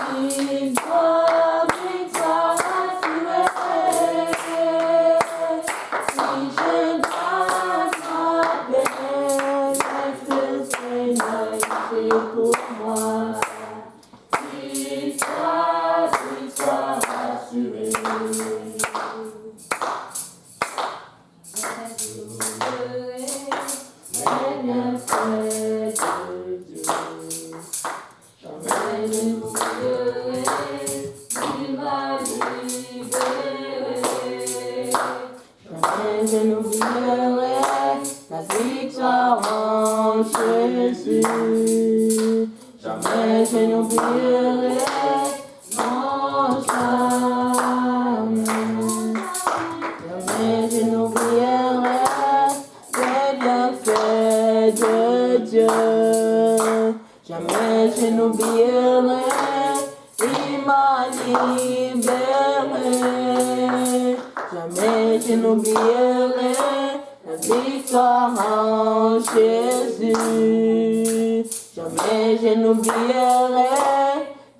Victoire, victoire assurée. Si je garde ma paix, laisse le Seigneur ici pour moi. Victoire, victoire assurée. Les bienfaits de Dieu, jamais je n'oublierai, il m'a libéré. Jamais je n'oublierai la victoire en Jésus. Jamais je n'oublierai mon charme. Jamais je n'oublierai les bienfaits de Dieu. Jamais je n'oublierai, il m'a libéré. Jamais je n'oublierai la victoire en Jésus. Jamais je n'oublierai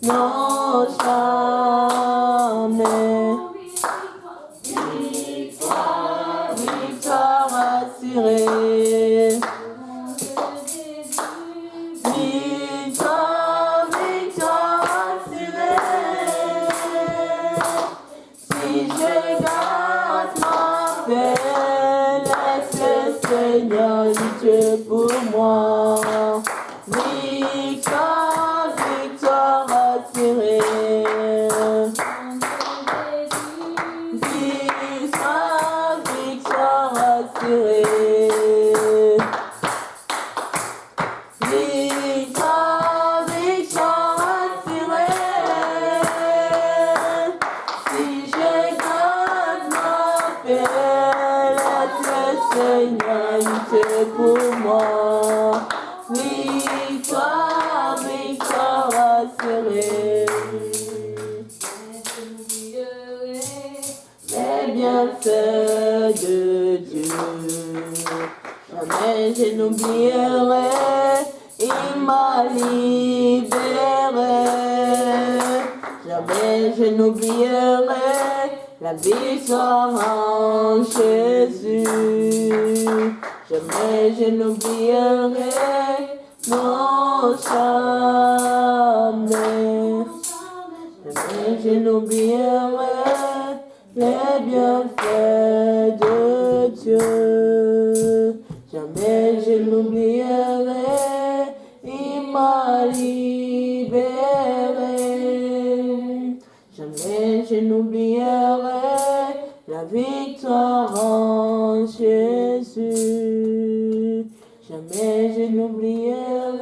nos jamais. Victoire, victoire assurée. Victoire, victoire assurée. Si je garde ma paix, laisse le Seigneur lutter pour moi. Victoire, victoire assurée. Victoire, victoire assurée. Victoire, victoire assurée. Si je garde ma paix, laisse le Seigneur lutter pour moi. Victoire, victoire assurée. Les bienfaits de Dieu, jamais je n'oublierai, il m'a libéré. Jamais je n'oublierai la victoire en Jésus. Jamais je n'oublierai, non jamais. Jamais je n'oublierai les bienfaits de Dieu. Jamais je n'oublierai, il m'a libéré. Jamais je n'oublierai la victoire en Jésus. Jamais je n'oublierai,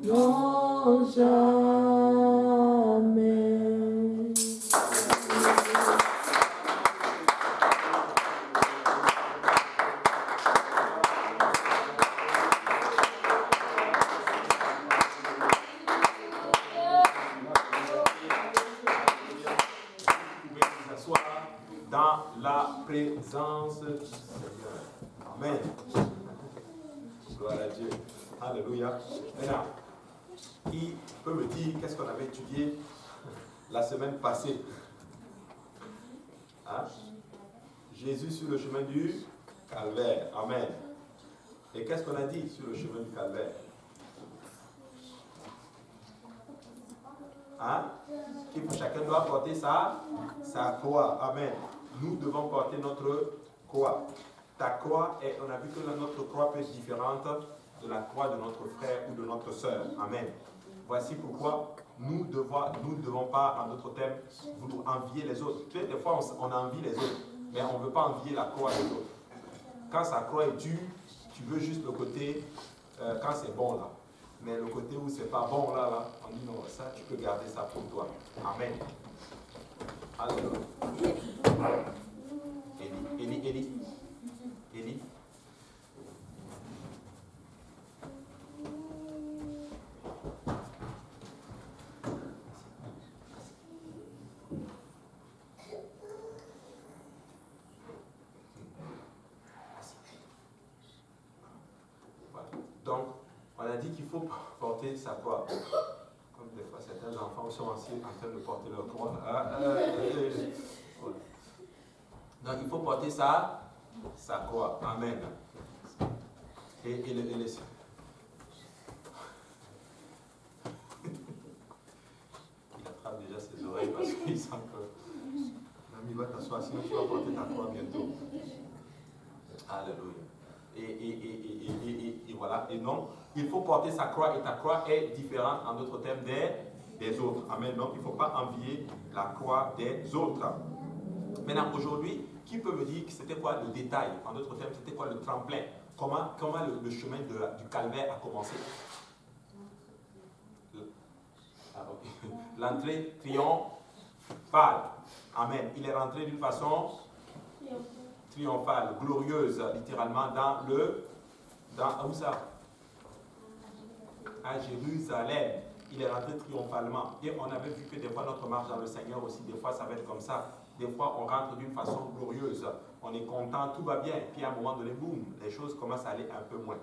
non jamais. Dans la présence du Seigneur. Amen. Gloire à Dieu. Alléluia. Maintenant, qui peut me dire qu'est-ce qu'on avait étudié la semaine passée? Hein? Jésus sur le chemin du calvaire. Amen. Et qu'est-ce qu'on a dit sur le chemin du calvaire? Hein? Chacun doit porter sa croix. Amen. Nous devons porter notre croix. Ta croix, on a vu que notre croix peut être différente de la croix de notre frère ou de notre sœur. Amen. Voici pourquoi nous ne devons pas, en d'autres termes, envier les autres. Tu sais, des fois, on envie les autres, mais on ne veut pas envier la croix des autres. Quand sa croix est dure, tu veux juste le côté, quand c'est bon là. Mais le côté où c'est pas bon là, on dit non, ça tu peux garder ça pour toi. Amen. Alléluia. Élie. Voilà. Donc, on a dit qu'il faut porter sa croix. Comme des fois, certains enfants ils sont assis en train de porter leur croix. Donc il faut porter sa croix. Amen. Et les... Il attrape déjà ses oreilles parce qu'il sent que l'ami va t'asseoir, sinon tu vas porter ta croix bientôt. Alléluia. Et voilà. Et donc, il faut porter sa croix et ta croix est différente, en d'autres termes, des autres. Amen. Donc, il ne faut pas envier la croix des autres. Maintenant, aujourd'hui, qui peut me dire que c'était quoi le détail? En d'autres termes, c'était quoi le tremplin? Comment le chemin du calvaire a commencé? L'entrée triomphale. Amen. Il est rentré d'une façon triomphale, glorieuse, littéralement, où ça? À Jérusalem. Il est rentré triomphalement. Et on avait vu que des fois, notre marche dans le Seigneur aussi, des fois, ça va être comme ça. Des fois, on rentre d'une façon glorieuse. On est content, tout va bien. Puis à un moment donné, boum, les choses commencent à aller un peu moins.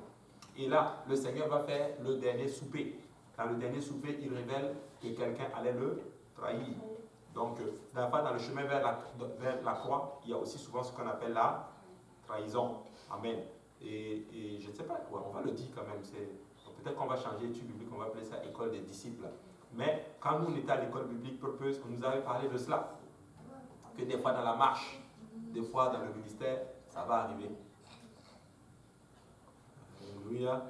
Et là, le Seigneur va faire le dernier souper. Dans le dernier souper, il révèle que quelqu'un allait le trahir. Donc, dans le chemin vers la croix, il y a aussi souvent ce qu'on appelle la trahison. Amen. Et je ne sais pas, on va le dire quand même. Peut-être qu'on va changer l'étude biblique, on va appeler ça école des disciples. Mais quand nous, on était à l'école biblique Purpose, on nous avait parlé de cela. Que des fois dans la marche, des fois dans le ministère, ça va arriver. Alléluia.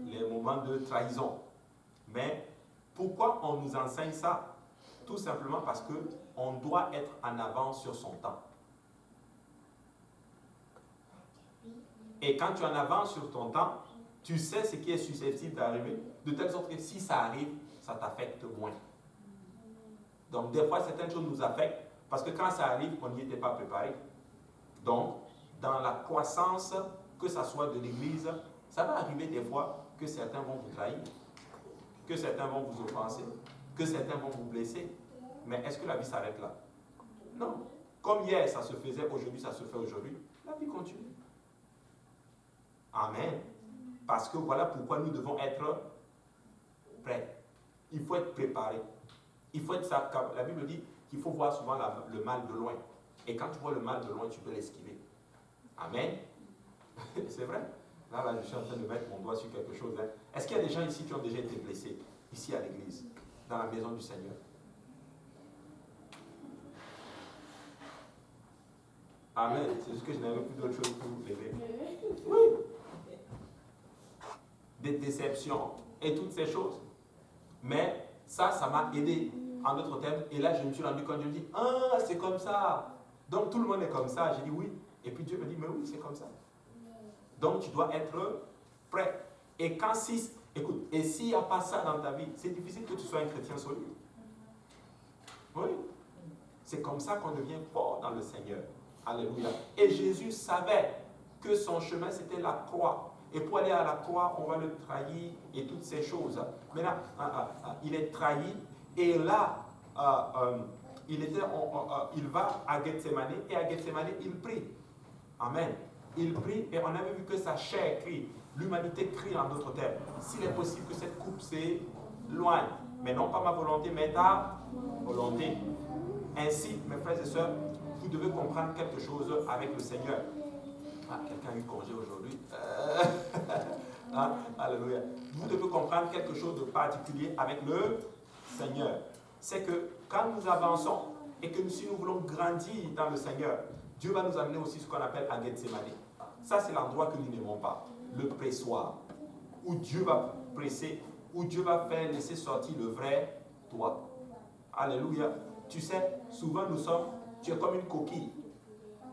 Les moments de trahison. Mais pourquoi on nous enseigne ça? Tout simplement parce qu'on doit être en avance sur son temps. Et quand tu es en avance sur ton temps, tu sais ce qui est susceptible d'arriver, de telle sorte que si ça arrive, ça t'affecte moins. Donc des fois, certaines choses nous affectent parce que quand ça arrive, on n'y était pas préparé. Donc, dans la croissance, que ce soit de l'Église, ça va arriver des fois que certains vont vous trahir, que certains vont vous offenser, que certains vont vous blesser. Mais est-ce que la vie s'arrête là? Non. Comme hier, ça se faisait, aujourd'hui, ça se fait aujourd'hui, la vie continue. Amen. Parce que voilà pourquoi nous devons être prêts. Il faut être préparé. Il faut être ça. La Bible dit qu'il faut voir souvent le mal de loin. Et quand tu vois le mal de loin, tu peux l'esquiver. Amen. C'est vrai. Là, je suis en train de mettre mon doigt sur quelque chose. Hein. Est-ce qu'il y a des gens ici qui ont déjà été blessés, ici à l'église, dans la maison du Seigneur? Amen. C'est juste que je n'avais plus d'autre chose pour vous lever. Oui. Des déceptions et toutes ces choses. Mais ça m'a aidé, en d'autres termes. Et là, je me suis rendu compte, je me dis, ah, c'est comme ça. Donc tout le monde est comme ça. J'ai dit oui. Et puis Dieu me dit, mais oui, c'est comme ça. Donc tu dois être prêt. Et quand écoute, et s'il n'y a pas ça dans ta vie, c'est difficile que tu sois un chrétien solide. Oui. C'est comme ça qu'on devient fort dans le Seigneur. Alléluia. Et Jésus savait que son chemin, c'était la croix. Et pour aller à la croix, on va le trahir et toutes ces choses. Maintenant, il est trahi. Et là, il va à Gethsemane. Et à Gethsemane, il prie. Amen. Il prie et on avait vu que sa chair crie. L'humanité crie en d'autres termes. S'il est possible que cette coupe s'éloigne. Mais non pas ma volonté, mais ta volonté. Ainsi, mes frères et sœurs, vous devez comprendre quelque chose avec le Seigneur. Ah, quelqu'un a eu congé aujourd'hui. Alléluia. Vous devez comprendre quelque chose de particulier avec le Seigneur. C'est que quand nous avançons et que si nous voulons grandir dans le Seigneur, Dieu va nous amener aussi ce qu'on appelle à Gethsemane. Ça, c'est l'endroit que nous n'aimons pas. Le pressoir. Où Dieu va presser, où Dieu va faire laisser sortir le vrai toi. Alléluia. Tu sais, souvent tu es comme une coquille.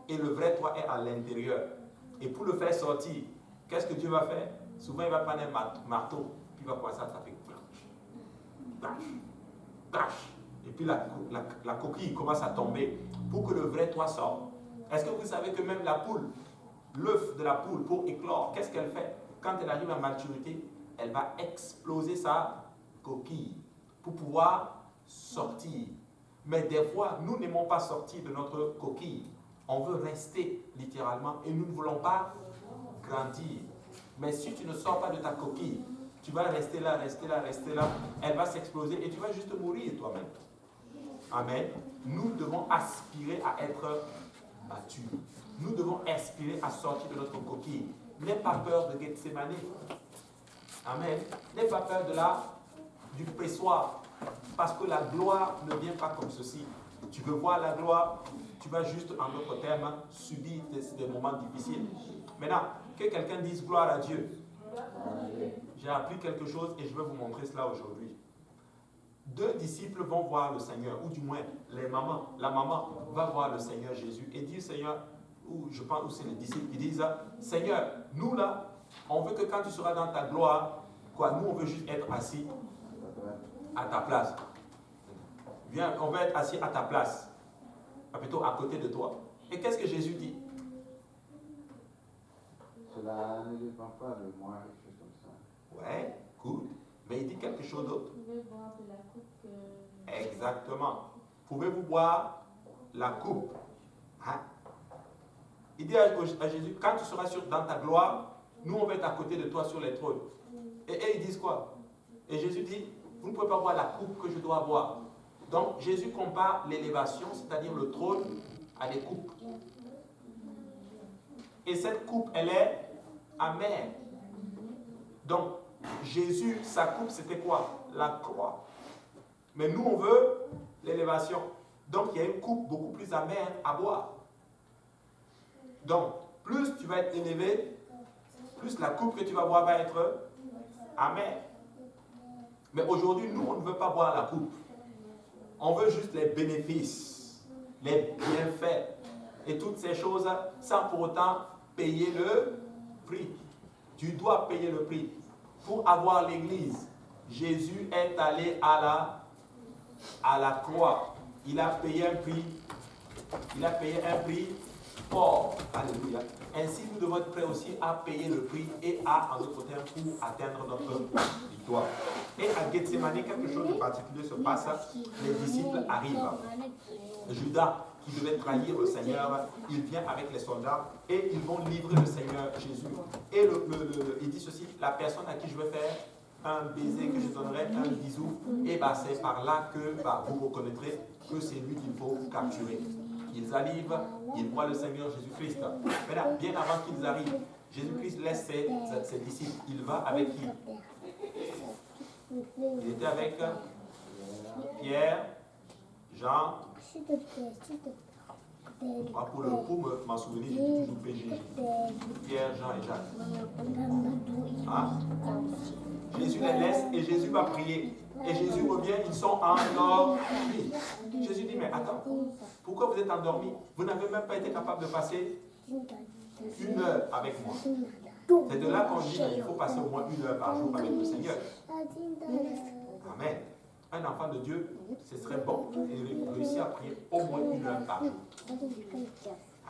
Et le vrai toi est à l'intérieur. Et pour le faire sortir, qu'est-ce que Dieu va faire? Souvent, il va prendre un marteau, puis il va commencer à taper. Et puis la coquille commence à tomber pour que le vrai toi sorte. Est-ce que vous savez que même la poule, l'œuf de la poule pour éclore, qu'est-ce qu'elle fait? Quand elle arrive à maturité, elle va exploser sa coquille pour pouvoir sortir. Mais des fois, nous n'aimons pas sortir de notre coquille. On veut rester littéralement et nous ne voulons pas grandir. Mais si tu ne sors pas de ta coquille, tu vas rester là, rester là, rester là. Elle va s'exploser et tu vas juste mourir toi-même. Amen. Nous devons aspirer à être battus. Nous devons aspirer à sortir de notre coquille. N'aie pas peur de Gethsemane. Amen. N'aie pas peur du pressoir. Parce que la gloire ne vient pas comme ceci. Tu veux voir la gloire, tu vas juste, en d'autres termes, subir des moments difficiles. Maintenant, que quelqu'un dise gloire à Dieu. J'ai appris quelque chose et je vais vous montrer cela aujourd'hui. 2 disciples vont voir le Seigneur, ou du moins la maman va voir le Seigneur Jésus et dit Seigneur, ou je pense que c'est les disciples qui disent Seigneur, nous là, on veut que quand tu seras dans ta gloire, nous on veut juste être assis à ta place. Viens, on veut être assis à ta place, plutôt à côté de toi. Et qu'est-ce que Jésus dit? Cela ne dépend pas de moi, quelque chose comme ça. Ouais, good. Mais il dit quelque chose d'autre. Exactement. Pouvez-vous boire la coupe? Hein? Il dit à Jésus, quand tu seras dans ta gloire, nous on va être à côté de toi sur les trônes. Et ils disent quoi? Et Jésus dit, vous ne pouvez pas boire la coupe que je dois boire. Donc Jésus compare l'élévation, c'est-à-dire le trône, à des coupes. Et cette coupe, elle est amère. Donc Jésus, sa coupe, c'était quoi? La croix. Mais nous, on veut l'élévation. Donc, il y a une coupe beaucoup plus amère à boire. Donc, plus tu vas être élevé, plus la coupe que tu vas boire va être amère. Mais aujourd'hui, nous, on ne veut pas boire la coupe. On veut juste les bénéfices, les bienfaits et toutes ces choses sans pour autant payer le prix. Tu dois payer le prix. Pour avoir l'église, Jésus est allé à la croix. Il a payé un prix. Il a payé un prix fort. Alléluia. Ainsi, nous devons être prêts aussi à payer le prix et en d'autres termes, pour atteindre notre victoire. Et à Gethsemane, quelque chose de particulier se passe. Les disciples arrivent. Judas, qui devait trahir le Seigneur, il vient avec les soldats et ils vont livrer le Seigneur Jésus. Et il dit ceci, la personne à qui je vais faire un baiser, que je donnerai un bisou, et c'est par là que vous reconnaîtrez que c'est lui qu'il faut capturer. Ils arrivent, ils voient le Seigneur Jésus-Christ. Mais là, bien avant qu'ils arrivent, Jésus-Christ laisse ses disciples. Il va avec qui? Il était avec Pierre, Jean. Pour m'en souvenir, j'ai toujours PG. Pierre, Jean et Jacques. Hein? Jésus les laisse et Jésus va prier. Et Jésus revient, ils sont endormis. Jésus dit, mais attends, pourquoi vous êtes endormis? Vous n'avez même pas été capable de passer 1 heure avec moi. C'est de là qu'on dit qu'il faut passer au moins 1 heure par jour avec le Seigneur. Amen. Un enfant de Dieu, ce serait bon et réussir à prier au moins 1 heure par jour.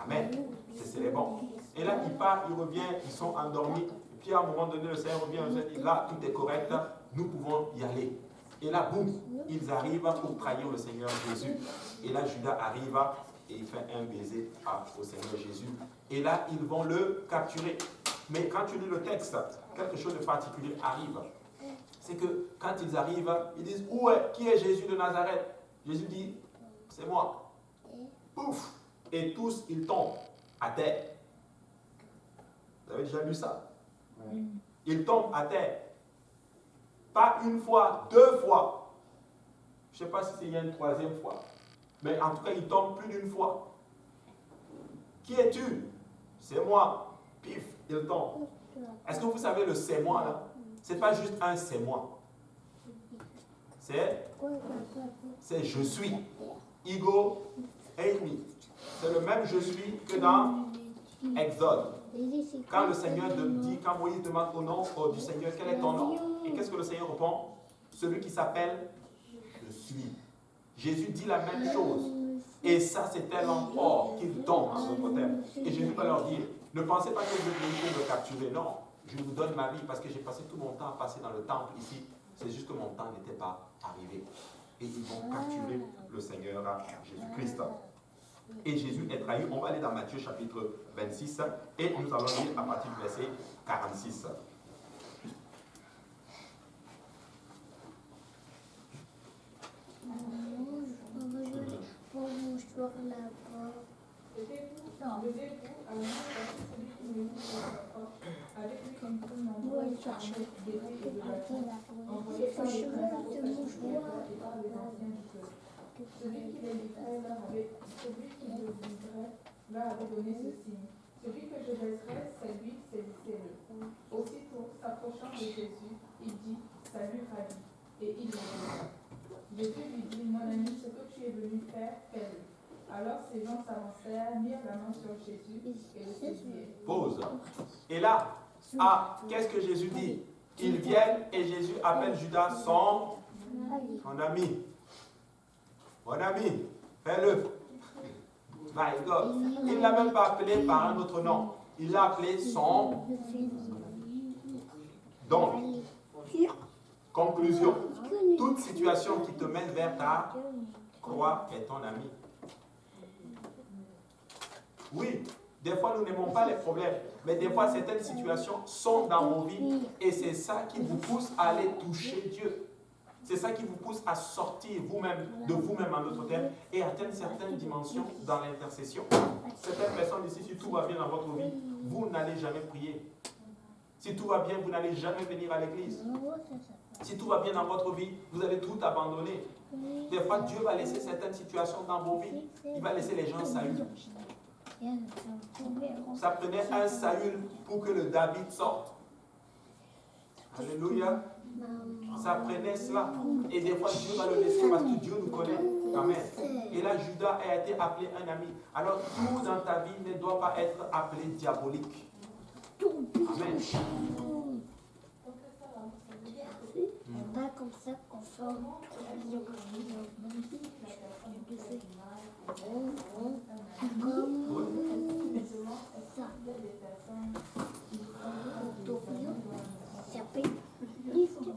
Amen. Ce serait bon. Et là, il part, il revient, ils sont endormis. Et puis à un moment donné, le Seigneur revient, il dit, là, tout est correct, nous pouvons y aller. Et là, boum, ils arrivent pour trahir le Seigneur Jésus. Et là, Judas arrive et il fait un baiser au Seigneur Jésus. Et là, ils vont le capturer. Mais quand tu lis le texte, quelque chose de particulier arrive. C'est que quand ils arrivent, ils disent, qui est Jésus de Nazareth? Jésus dit, c'est moi. Pouf! Et tous, ils tombent à terre. Vous avez déjà vu ça? Oui. Ils tombent à terre. Pas 1 fois, 2 fois. Je ne sais pas si il y a une 3e fois. Mais en tout cas, ils tombent plus d'1 fois. Qui es-tu? C'est moi. Pif, ils tombent. Est-ce que vous savez le c'est moi là? Ce n'est pas juste un c'est moi. C'est je suis. Ego eimi. C'est le même je suis que dans Exode. Quand le Seigneur dit, quand Moïse demande au nom du Seigneur, quel est ton nom? Et qu'est-ce que le Seigneur répond? Celui qui s'appelle je suis. Jésus dit la même chose. Et ça, c'est tellement fort qu'il tombe en d'autres termes. Et Jésus va leur dire, ne pensez pas que je vais venir me capturer. Non, je vous donne ma vie parce que j'ai passé tout mon temps à passer dans le temple ici. C'est juste que mon temps n'était pas arrivé. Et ils vont capturer le Seigneur Jésus-Christ. Et Jésus est trahi. On va aller dans Matthieu chapitre 26 et nous allons lire à partir du verset 46. Là avait donné ce signe. Celui que je laisserai, c'est lui, saisissez-le. Aussitôt, s'approchant de Jésus, il dit, salut Rabbi, et il le laissa. Jésus lui dit, mon ami, ce que tu es venu faire, fais-le. Alors ces gens s'avancèrent, mirent la main sur Jésus et le saisirent. Pause. Et là, qu'est-ce que Jésus dit? Ils viennent et Jésus appelle Judas son ami. Mon ami, fais-le. My God. Il ne l'a même pas appelé par un autre nom. Il l'a appelé son. Donc, conclusion, toute situation qui te mène vers ta croix est ton ami. Oui, des fois nous n'aimons pas les problèmes, mais des fois certaines situations sont dans vos vies et c'est ça qui vous pousse à aller toucher Dieu. C'est ça qui vous pousse à sortir vous-même, de vous-même en d'autres termes, et atteindre certaines dimensions dans l'intercession. Certaines personnes ici, si tout va bien dans votre vie, vous n'allez jamais prier. Si tout va bien, vous n'allez jamais venir à l'église. Si tout va bien dans votre vie, vous allez tout abandonner. Des fois, Dieu va laisser certaines situations dans vos vies. Il va laisser les gens Saül. Ça prenait un Saül pour que le David sorte. Alléluia. Ça prenait cela. Et des fois, Dieu va le laisser parce que Dieu nous connaît. Amen. Et là, Judas a été appelé un ami. Alors, tout dans ta vie ne doit pas être appelé diabolique. Amen. C'est pas comme ça qu'on forme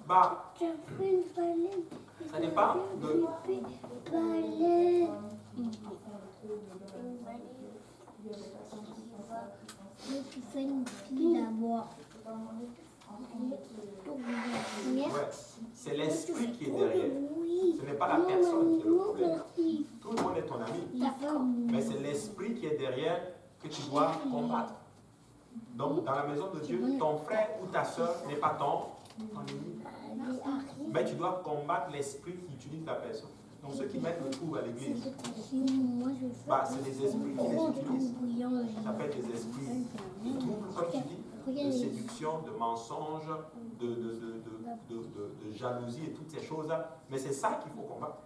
Bah, ça dépend de... Tu fais une pile à boire. Ouais. C'est l'esprit qui est derrière. Ce n'est pas la personne qui est le problème. Tout le monde est ton ami. Mais c'est l'esprit qui est derrière que tu dois combattre. Donc, dans la maison de Dieu, ton frère ou ta soeur n'est pas ton ennemi. Mais tu dois combattre l'esprit qui utilise la personne. Donc, ceux qui mettent le trouble à l'église, c'est des esprits qui les utilisent. Ça peut être des esprits de trouble, comme tu dis, de séduction, de mensonge, de jalousie et toutes ces choses-là. Mais c'est ça qu'il faut combattre.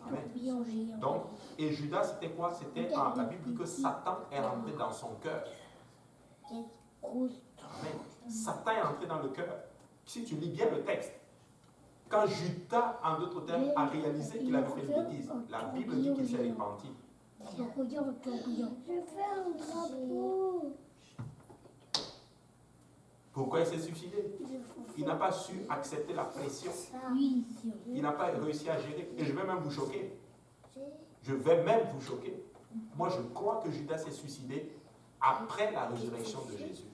Amen. Donc, et Judas, c'était quoi? C'était, la Bible dit que Satan est rentré dans son cœur. Amen. Satan est entré dans le cœur. Si tu lis bien le texte, quand Judas, en d'autres termes, a réalisé qu'il avait fait une bêtise, la Bible dit qu'il s'est repenti. Je fais un drapeau. Pourquoi il s'est suicidé? Il n'a pas su accepter la pression. Il n'a pas réussi à gérer. Et je vais même vous choquer. Je vais même vous choquer. Moi, je crois que Judas s'est suicidé après la résurrection de Jésus.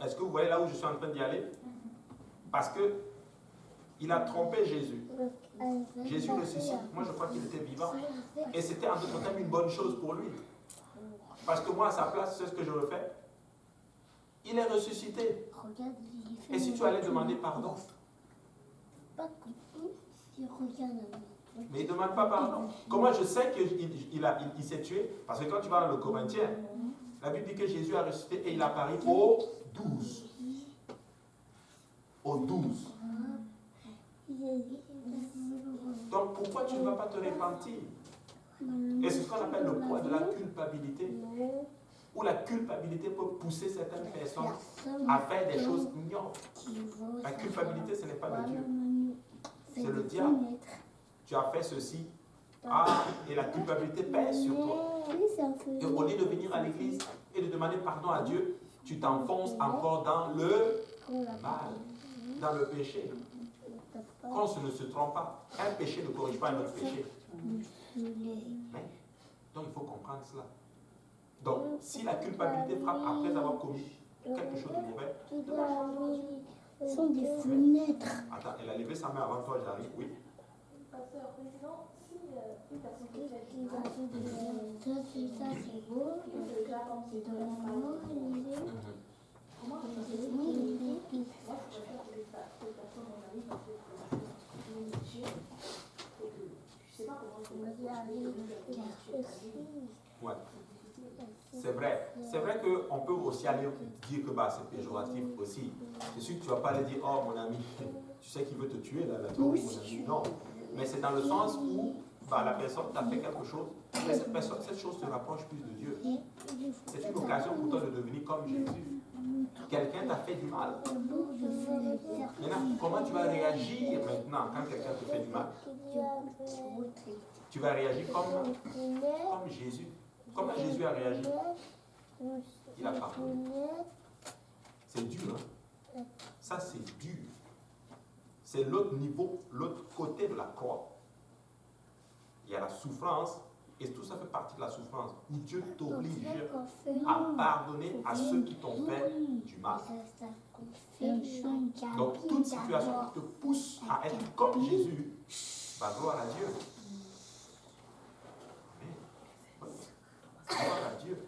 Est-ce que vous voyez là où je suis en train d'y aller? Parce que il a trompé Jésus. Jésus ressuscite. Moi, je crois qu'il était vivant. Et c'était en d'autres termes une bonne chose pour lui. Parce que moi, à sa place, c'est ce que je le fais. Il est ressuscité. Et si tu allais demander pardon? Mais il ne demande pas pardon. Comment je sais qu'il s'est tué? Parce que quand tu vas dans le Corinthien, la Bible dit que Jésus a ressuscité et il apparaît aux 12. Aux 12. Donc pourquoi tu ne vas pas te repentir? Et c'est ce qu'on appelle le poids de la culpabilité. Où la culpabilité peut pousser certaines personnes à faire des choses ignobles. La culpabilité, ce n'est pas de Dieu. C'est le diable. Tu as fait ceci. Et la culpabilité pèse sur toi. Et au lieu de venir à l'église et de demander pardon à Dieu, tu t'enfonces encore dans le mal, dans le péché. Qu'on ne se trompe pas. Un péché ne corrige pas un autre péché. Mais, donc il faut comprendre cela. Donc, si la culpabilité frappe après avoir commis quelque chose de mauvais, Ce sont des fenêtres. Attends, elle a levé sa main avant toi, j'arrive. Oui. Pasteur président, si une personne qui fait du Ça, mal, c'est beau. déjà comme c'est de la Comment comment je fais oui, moi je préfère que cette personne on arrive à faire une métier et que je sais pas comment Ouais. C'est vrai qu'on peut aussi aller dire que bah, c'est péjoratif aussi. C'est sûr que tu ne vas pas aller dire, oh mon ami, tu sais qu'il veut te tuer là, mon ami. Non. Mais c'est dans le sens où bah, la personne t'a fait quelque chose, mais cette chose te rapproche plus de Dieu. C'est une occasion pour toi de devenir comme Jésus. Quelqu'un t'a fait du mal. Maintenant, comment tu vas réagir maintenant quand quelqu'un te fait du mal? Tu vas réagir comme Jésus. Comment Jésus a réagi? Il a pardonné. C'est dur, hein? Ça, c'est dur. C'est l'autre niveau, l'autre côté de la croix. Il y a la souffrance, et tout ça fait partie de la souffrance, où Dieu t'oblige à pardonner à ceux qui t'ont fait du mal. Donc, toute situation qui te pousse à être comme Jésus, bah, gloire à Dieu. Gloire à Dieu.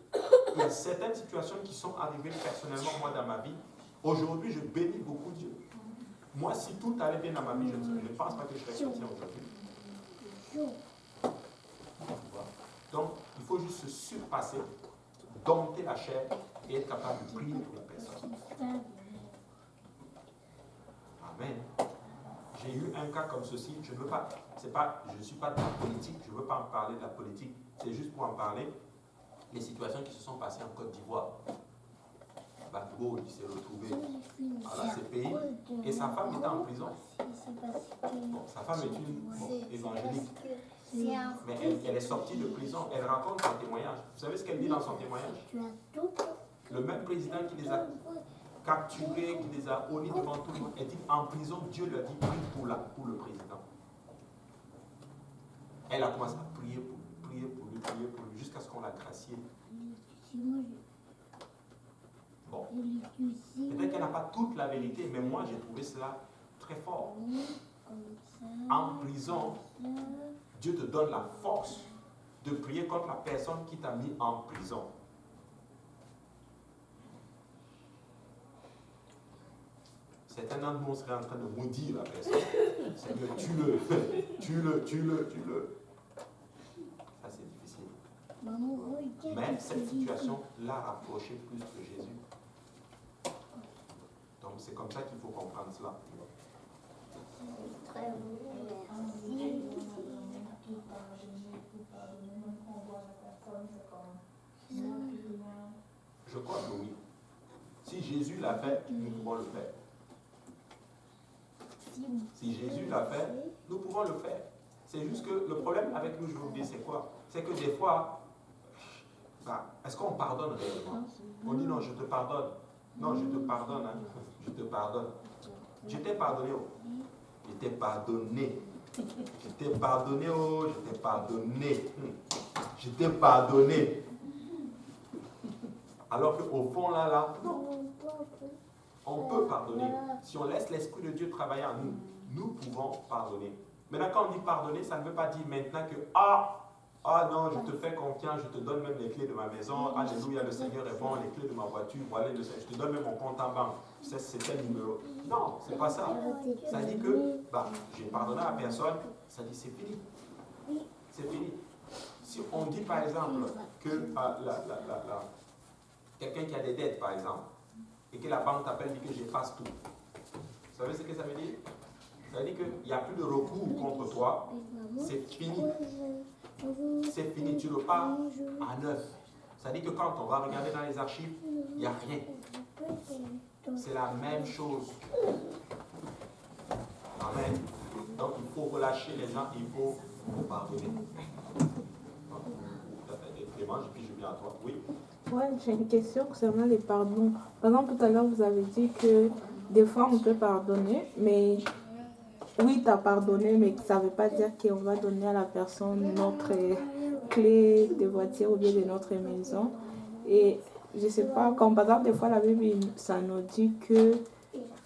Il y a certaines situations qui sont arrivées personnellement, moi, dans ma vie. Aujourd'hui, je bénis beaucoup Dieu. Moi, si tout allait bien dans ma vie, je ne pense pas que je serais chrétien aujourd'hui. Donc, il faut juste se surpasser, dompter la chair et être capable de prier pour la personne. Amen. J'ai eu un cas comme ceci, je ne veux pas, je ne suis pas de la politique, je ne veux pas en parler de la politique, c'est juste pour en parler. Les situations qui se sont passées en Côte d'Ivoire. Gbagbo, il s'est retrouvé à la CPI et sa femme était en prison. Bon, sa femme est une évangélique. Mais elle est sortie de prison. Elle raconte son témoignage. Vous savez ce qu'elle dit dans son témoignage? Le même président qui les a capturés, qui les a honnis devant tout le monde, elle dit en prison, Dieu lui a dit prie pour le président. Elle a commencé à prier pour lui, jusqu'à ce qu'on l'a gracié. Bon. Peut-être qu'elle n'a pas toute la vérité, mais moi j'ai trouvé cela très fort. En prison, Dieu te donne la force de prier contre la personne qui t'a mis en prison. Certains d'entre nous seraient en train de maudire la personne. Seigneur, tue-le. Ça, c'est difficile. Mais cette situation l'a rapproché plus de Jésus. Donc, c'est comme ça qu'il faut comprendre cela. Très Je crois que oui. Si Jésus l'a fait, nous pouvons le faire. Si Jésus l'a fait, nous pouvons le faire. C'est juste que le problème avec nous, je vous dis, c'est quoi? C'est que des fois, est-ce qu'on pardonne réellement? On dit non, je te pardonne. Non, je te pardonne. Hein. Je te pardonne. Je t'ai pardonné. Oh. Je t'ai pardonné. Je t'ai pardonné. Oh, je t'ai pardonné. Je t'ai pardonné. Alors qu'au fond, là, non. On peut pardonner. Si on laisse l'Esprit de Dieu travailler en nous, nous pouvons pardonner. Maintenant, quand on dit pardonner, ça ne veut pas dire maintenant que non, je te fais confiance, je te donne même les clés de ma maison. Alléluia, le Seigneur est bon, les clés de ma voiture, voilà, je te donne même mon compte en banque. C'est tel numéro. Non, c'est pas ça. Ça dit que j'ai pardonné à la personne, ça dit c'est fini. C'est fini. Si on dit par exemple que quelqu'un qui a des dettes, par exemple, et que la banque t'appelle et dit que j'efface tout. Vous savez ce que ça veut dire? Ça veut dire qu'il n'y a plus de recours contre toi. C'est fini. C'est fini. Tu repars à neuf. Ça veut dire que quand on va regarder dans les archives, il n'y a rien. C'est la même chose. Amen. Donc il faut relâcher les gens, il faut pardonner. Clément, puis je viens à toi. Oui. Ouais, j'ai une question concernant les pardons. Par exemple, tout à l'heure, vous avez dit que des fois, on peut pardonner, mais oui, tu as pardonné, mais ça ne veut pas dire qu'on va donner à la personne notre clé de voiture ou bien de notre maison. Et je ne sais pas, comme par exemple, des fois, la Bible, ça nous dit que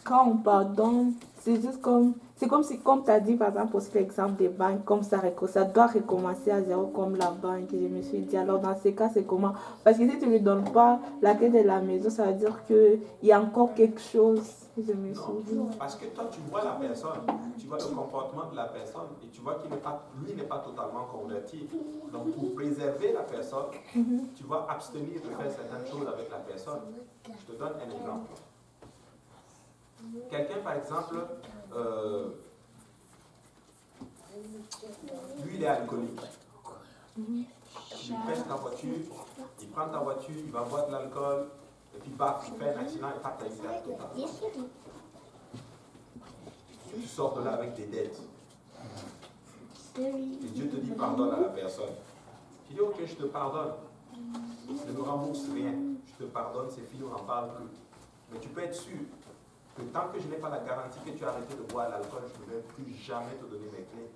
quand on pardonne, c'est juste comme... C'est comme si, comme tu as dit, par exemple, pour l'exemple des banques, comme ça doit recommencer à zéro comme la banque. Je me suis dit, alors dans ces cas, c'est comment? Parce que si tu ne lui donnes pas la clé de la maison, ça veut dire qu'il y a encore quelque chose. Je me suis dit. Non, parce que toi, tu vois la personne, tu vois le comportement de la personne et tu vois qu'il n'est pas, lui n'est pas totalement converti. Donc, pour préserver la personne, tu vas abstenir de faire certaines choses avec la personne. Je te donne un exemple. Quelqu'un, par exemple, lui, il est alcoolique. Tu lui prêtes ta voiture, il prend ta voiture, il va boire de l'alcool, et puis baf, il fait un accident et part à une perte totale. Tu sors de là avec des dettes. Et Dieu te dit pardonne à la personne. Tu dis ok, je te pardonne. Ne me rembourse rien. Je te pardonne, c'est fini, on n'en parle plus. Mais tu peux être sûr que tant que je n'ai pas la garantie que tu as arrêté de boire l'alcool, je ne vais plus jamais te donner mes clés.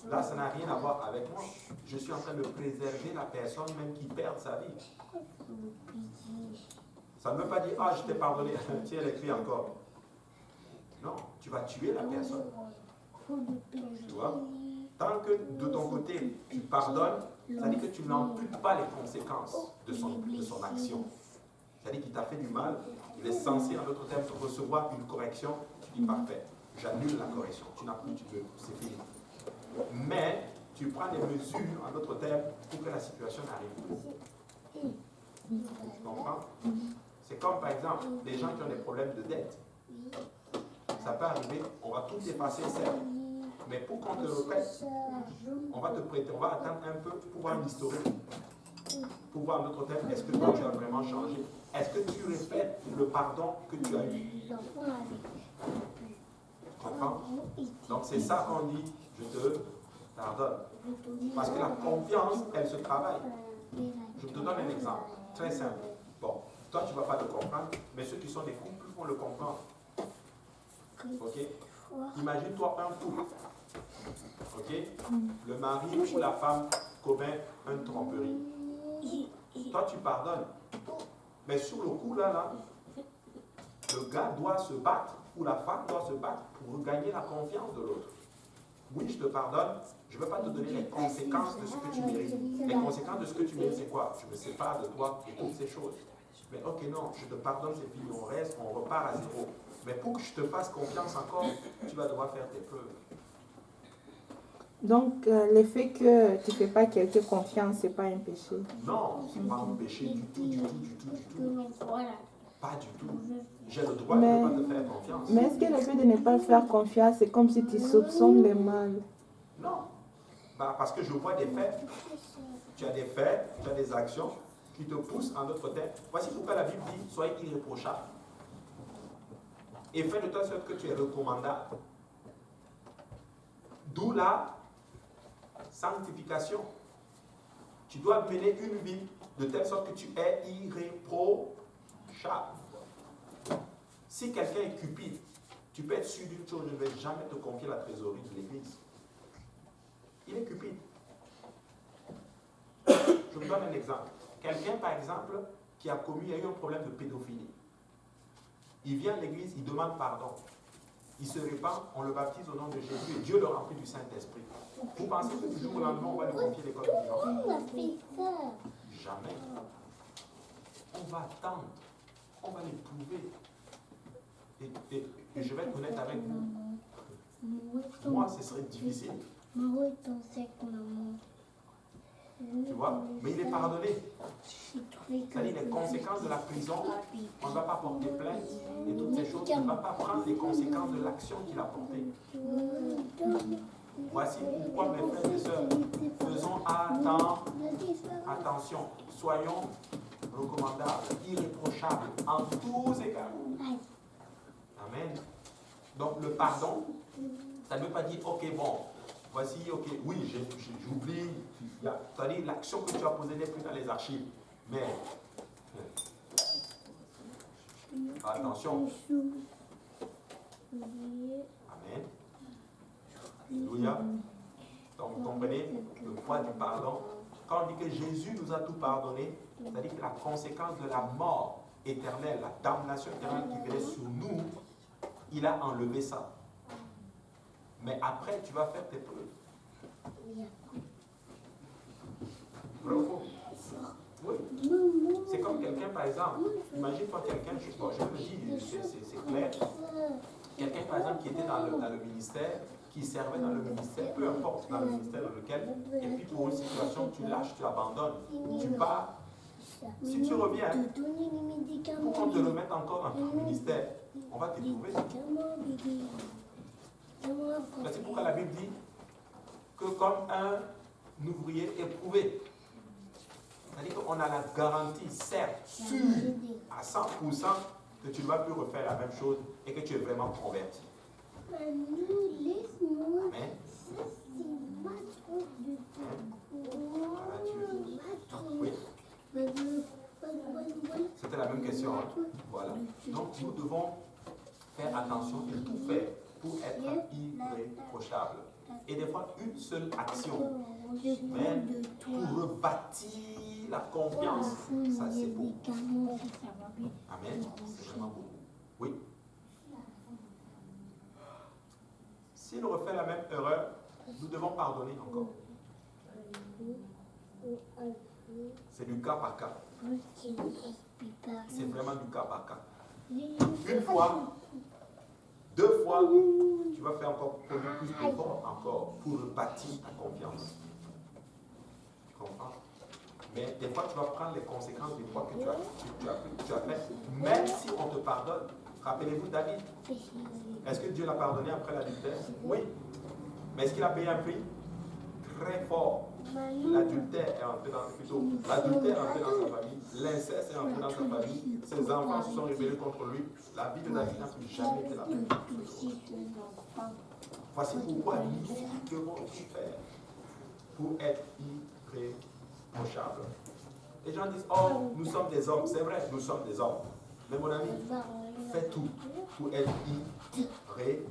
Là, ça n'a rien à voir avec moi. Je suis en train de préserver la personne même qui perd sa vie. Ça ne veut pas dire, ah, je t'ai pardonné, tiens les clés encore. Non, tu vas tuer la personne. Tu vois? Tant que de ton côté, tu pardonnes, ça dit que tu n'amputes pas les conséquences de son action. C'est-à-dire qu'il t'a fait du mal, il est censé, en d'autres termes, recevoir une correction. Tu dis parfait, j'annule la correction. Tu n'as plus, c'est fini. Mais tu prends des mesures, en d'autres termes, pour que la situation n'arrive plus. Tu comprends? C'est comme par exemple les gens qui ont des problèmes de dette. Ça peut arriver, on va tout effacer, certes. Mais pour qu'on te reprête, on va te prêter, on va attendre un peu pour voir l'historique. Pour voir en d'autres termes, est-ce que toi tu as vraiment changé? Est-ce que tu répètes le pardon que tu as eu? Tu comprends? Donc c'est ça qu'on dit, je te pardonne. Parce que la confiance, elle se travaille. Je te donne un exemple, très simple. Bon, toi tu ne vas pas le comprendre, mais ceux qui sont des couples vont le comprendre. Ok? Imagine-toi un couple. Ok? Le mari ou la femme commet une tromperie. Toi tu pardonnes. Mais sur le coup là, le gars doit se battre, ou la femme doit se battre pour regagner la confiance de l'autre. Oui, je te pardonne, je ne veux pas te donner les conséquences de ce que tu mérites. Les conséquences de ce que tu mérites, c'est quoi? Je me sépare de toi et toutes ces choses. Mais ok, non, je te pardonne, c'est fini, on reste, on repart à zéro. Mais pour que je te fasse confiance encore, tu vas devoir faire tes preuves. Donc, le fait que tu ne fais pas quelqu'un confiance, ce n'est pas un péché. Non, ce n'est pas un péché du tout. Pas du tout. J'ai le droit Mais, de ne pas te faire confiance. Mais est-ce que le fait de ne pas faire confiance, c'est comme si tu soupçonnes le mal? Non. Bah, parce que je vois des faits. Tu as des faits, tu as des actions qui te poussent en d'autres termes. Voici pourquoi la Bible dit, soyez irréprochable. Et fais de telle sorte que tu es recommandable. D'où la sanctification. Tu dois mener une vie de telle sorte que tu es irréprochable. Si quelqu'un est cupide, tu peux être sûr d'une chose, je ne vais jamais te confier la trésorerie de l'église. Il est cupide. Je vous donne un exemple. Quelqu'un, par exemple, qui a eu un problème de pédophilie. Il vient à l'église, il demande pardon. Il se répand, on le baptise au nom de Jésus et Dieu le remplit du Saint-Esprit. Vous pensez que du jour au lendemain, on va lui confier l'école de vivant? Jamais. On va attendre. On va l'éprouver. Et je vais être honnête avec vous. Moi, ce serait difficile. Tu vois? Mais il est pardonné. C'est-à-dire les conséquences de la prison, on ne va pas porter plainte et toutes ces choses, on ne va pas prendre les conséquences de l'action qu'il a portée. Voici pourquoi, mes frères et sœurs, faisons attention, soyons recommandables, irréprochables en tous égards. Amen. Donc le pardon, ça ne veut pas dire, ok, bon, voici, ok, oui, j'oublie. C'est-à-dire l'action que tu as posée n'est plus dans les archives. Mais, attention. Amen. Alléluia. Donc, vous comprenez le poids du pardon. Quand on dit que Jésus nous a tout pardonné, c'est-à-dire que la conséquence de la mort éternelle, la damnation éternelle qui venait sur nous, il a enlevé ça. Mais après, tu vas faire tes preuves. Vrai ou faux? Oui. C'est comme quelqu'un, par exemple, imagine-toi quelqu'un, je le dis, c'est clair. Quelqu'un, par exemple, qui était dans le ministère, qui servait dans le ministère, peu importe dans le ministère dans lequel, et puis pour une situation, tu lâches, tu abandonnes, tu pars. Si tu reviens, pour qu'on te remette encore dans ton ministère, on va te trouver. C'est pourquoi la Bible dit que comme un ouvrier éprouvé, c'est-à-dire qu'on a la garantie, certes, sûre, à 100%, que tu ne vas plus refaire la même chose et que tu es vraiment converti. Amen. Oui. C'était la même question. Hein? Voilà. Donc nous devons faire attention et tout faire pour être irréprochable. Et des fois, une seule action, même pour rebâtir la confiance, ça c'est beau. Amen. C'est vraiment beau. Oui. S'il refait la même erreur, nous devons pardonner encore. C'est du cas par cas. C'est vraiment du cas par cas. Une fois, 2 fois, tu vas faire encore plus d'efforts encore pour bâtir ta confiance. Tu comprends? Mais des fois, tu vas prendre les conséquences des fois que tu as fait, même si on te pardonne. Rappelez-vous David. Est-ce que Dieu l'a pardonné après l'adultère? Oui. Mais est-ce qu'il a payé un prix? Très fort. L'adultère est entré dans sa famille. L'inceste est entré dans sa famille. Ses enfants se sont rebellés contre lui. La vie de David n'a plus jamais été la même. Voici pourquoi nous devons tout faire pour être irréprochables. Les gens disent, oh, nous sommes des hommes. C'est vrai, nous sommes des hommes. Mais mon ami, fais tout pour être irréprochable.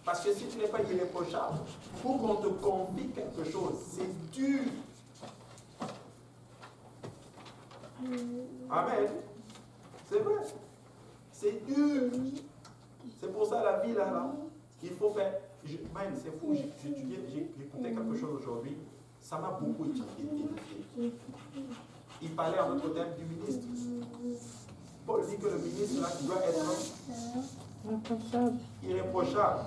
Parce que si tu n'es pas irréprochable, pour qu'on te confie quelque chose, c'est dur. Amen. C'est vrai. C'est dur. C'est pour ça la vie là, il faut faire. C'est fou, j'écoutais quelque chose aujourd'hui. Ça m'a beaucoup édifié. Il parlait en notre thème du ministre. Paul dit que le ministre là, doit être irréprochable.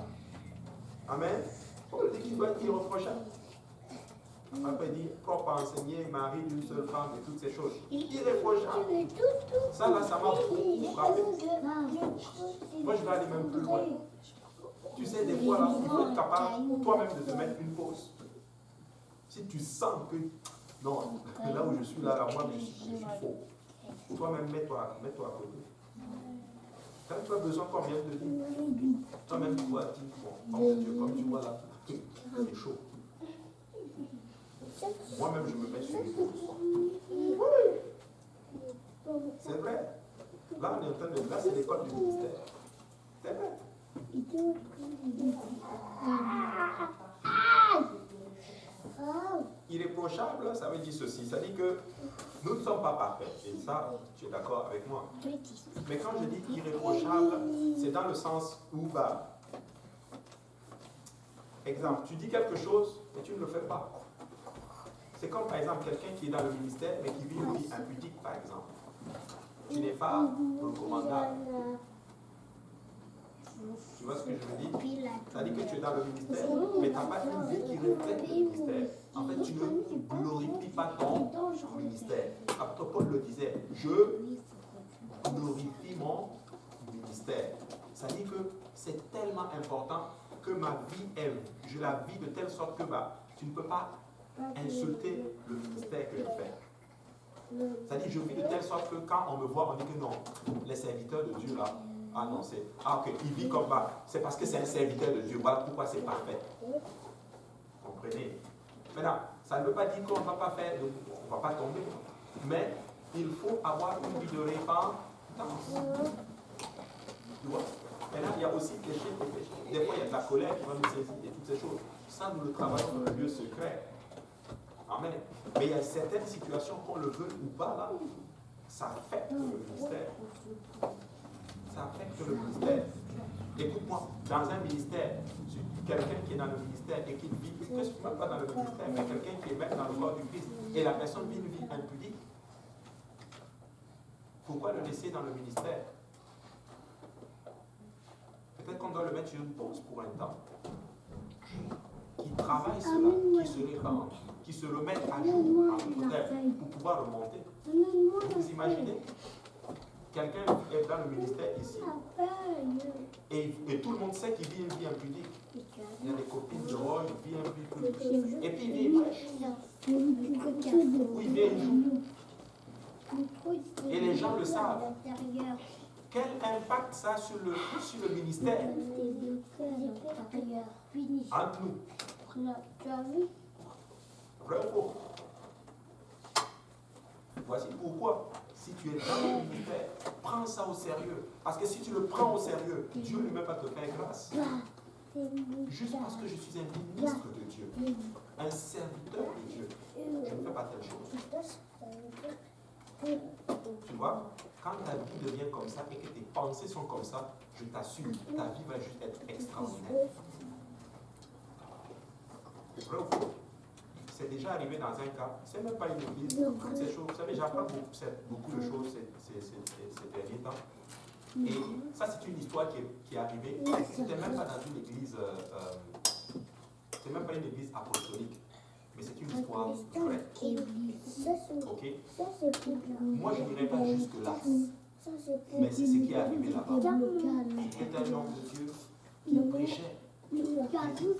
Amen. Paul dit qu'il doit être irréprochable. Après il dit propre à enseigner, mari d'une seule femme et toutes ces choses. Irréprochable. Ça là, ça m'a beaucoup frappé. Moi je vais aller même plus loin. Tu sais, des fois là, il faut être capable toi-même de te mettre une pause. Si tu sens que non, là où je suis là, moi je suis faux. Toi-même, mets-toi à côté. Quand tu as besoin qu'on vienne te dire, toi-même tu vois, bon, Dieu, comme tu vois là, c'est chaud. Moi-même, je me mets sur une pause. C'est vrai. Là, on est en train de. Là, c'est l'école du ministère. C'est vrai. Irréprochable, ça veut dire ceci. Ça dit que nous ne sommes pas parfaits. Et ça, tu es d'accord avec moi. Mais quand je dis irréprochable, c'est dans le sens où, exemple, tu dis quelque chose et tu ne le fais pas. C'est comme par exemple quelqu'un qui est dans le ministère mais qui vit une vie impudique, par exemple. Tu n'es pas recommandable. Tu vois ce que je veux dire? C'est-à-dire que tu es dans le ministère, mais tu n'as pas une vie qui reflète le ministère. En fait, tu ne glorifies pas ton ministère. Apôtre Paul le disait, je glorifie mon ministère. C'est-à-dire que c'est tellement important que ma vie, je la vis de telle sorte que tu ne peux pas insulter le ministère que je fais. C'est-à-dire je vis de telle sorte que quand on me voit, on dit que non, les serviteurs de Dieu là, ah non, c'est. Ah ok, il vit comme ça. C'est parce que c'est un serviteur de Dieu. Voilà pourquoi c'est parfait. Comprenez? Maintenant, ça ne veut pas dire qu'on ne va pas faire, on ne va pas tomber. Mais il faut avoir une vie de repentance. Tu vois? Maintenant, il y a aussi péché. Des fois, il y a de la colère qui va nous saisir et toutes ces choses. Ça, nous le travaillons dans le lieu secret. Amen. Mais il y a certaines situations, qu'on le veut ou pas, là, ça affecte le ministère. Ça affecte le ministère. Écoute-moi, dans un ministère, quelqu'un qui est dans le ministère et qui vit, que ce soit pas dans le ministère, mais quelqu'un qui est même dans le corps du Christ, et la personne vit une vie impudique, pourquoi le laisser dans le ministère? Peut-être qu'on doit le mettre sur une pause pour un temps. Qui travaille cela, qui se les rend, qui se le mette à jour en peut-être pour pouvoir remonter. Vous imaginez? Quelqu'un est dans le ministère ici et tout le monde sait qu'il vit une vie impudique. Il y a des copines de rôle, il vit une vie plus. Et puis il vit une prêche. Oui, il vit une jour. Et les gens le savent. Quel impact ça a sur le ministère? Entre nous. Vrai ou faux? Voici pourquoi, si tu es dans le ministère, prends ça au sérieux. Parce que si tu le prends au sérieux, Dieu lui-même va te faire grâce. Juste parce que je suis un ministre de Dieu, un serviteur de Dieu, je ne fais pas telle chose. Tu vois, quand ta vie devient comme ça et que tes pensées sont comme ça, je t'assure, ta vie va juste être extraordinaire. Vrai ou faux? C'est déjà arrivé dans un cas, c'est même pas une église, toutes ces choses, vous savez, j'apprends beaucoup de choses ces derniers temps. Et ça, c'est une histoire qui est arrivée, c'était même pas dans une église, c'est même pas une église apostolique, mais c'est une histoire vraie. Ok? Moi, je n'irai pas jusque-là, mais c'est ce qui est arrivé là-bas. C'était un homme de Dieu qui prêchait.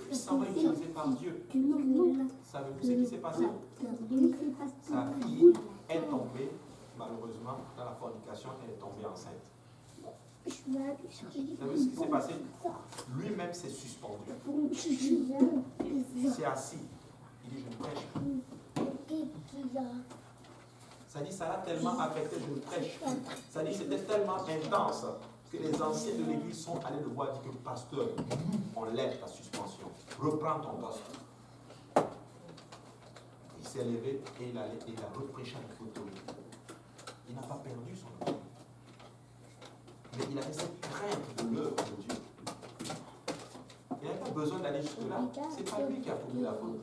Puissamment utilisé par Dieu. Savez-vous ce qui s'est passé? Sa fille est tombée, malheureusement, dans la fornication, elle est tombée enceinte. Vous savez ce qui s'est passé? Lui-même s'est suspendu. Il s'est assis. Il dit, je ne prêche plus. Ça dit, ça l'a tellement affecté, je ne prêche plus. Ça dit, c'était tellement intense que les anciens de l'église sont allés le voir et disent que pasteur, on lève ta suspension. Reprends ton poste. Il s'est levé et il a reprêché avec autorité. Il n'a pas perdu son autorité. Mais il avait cette crainte de l'œuvre de Dieu. Il n'avait pas besoin d'aller jusque-là. Ce n'est pas lui qui a commis la faute.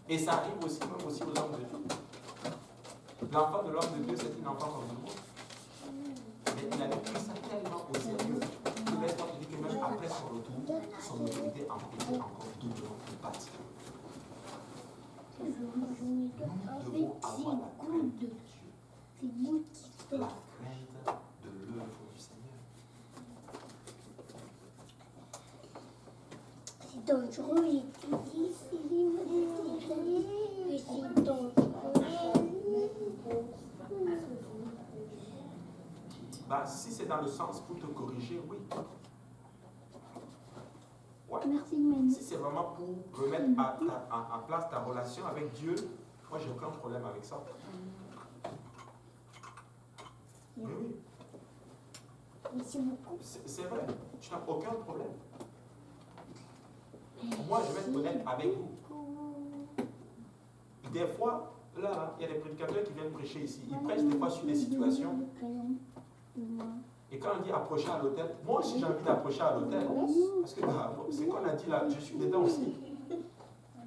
Et ça arrive aussi, même aussi aux hommes de Dieu. L'enfant de l'homme de Dieu, c'est un enfant comme nous. Mais il avait pris ça tellement au sérieux que laisse-moi te dire que même après son retour, son autorité en était encore doublement bâtie. Nous devons avoir la crainte de Dieu. La crainte de l'œuvre du Seigneur. C'est dangereux, j'ai tout dit. C'est dangereux. Bah, si c'est dans le sens pour te corriger, oui. Ouais. Merci, Manu. Si c'est vraiment pour remettre en place ta relation avec Dieu, moi j'ai aucun problème avec ça. Mais oui. Merci beaucoup. C'est vrai, tu n'as aucun problème. Moi je vais être honnête avec vous. Des fois, là, il y a des prédicateurs qui viennent prêcher ici. Ils prêchent des fois sur des situations. Et quand on dit approcher à l'hôtel, moi aussi j'ai envie d'approcher à l'hôtel. Parce que c'est qu'on a dit là, je suis dedans aussi.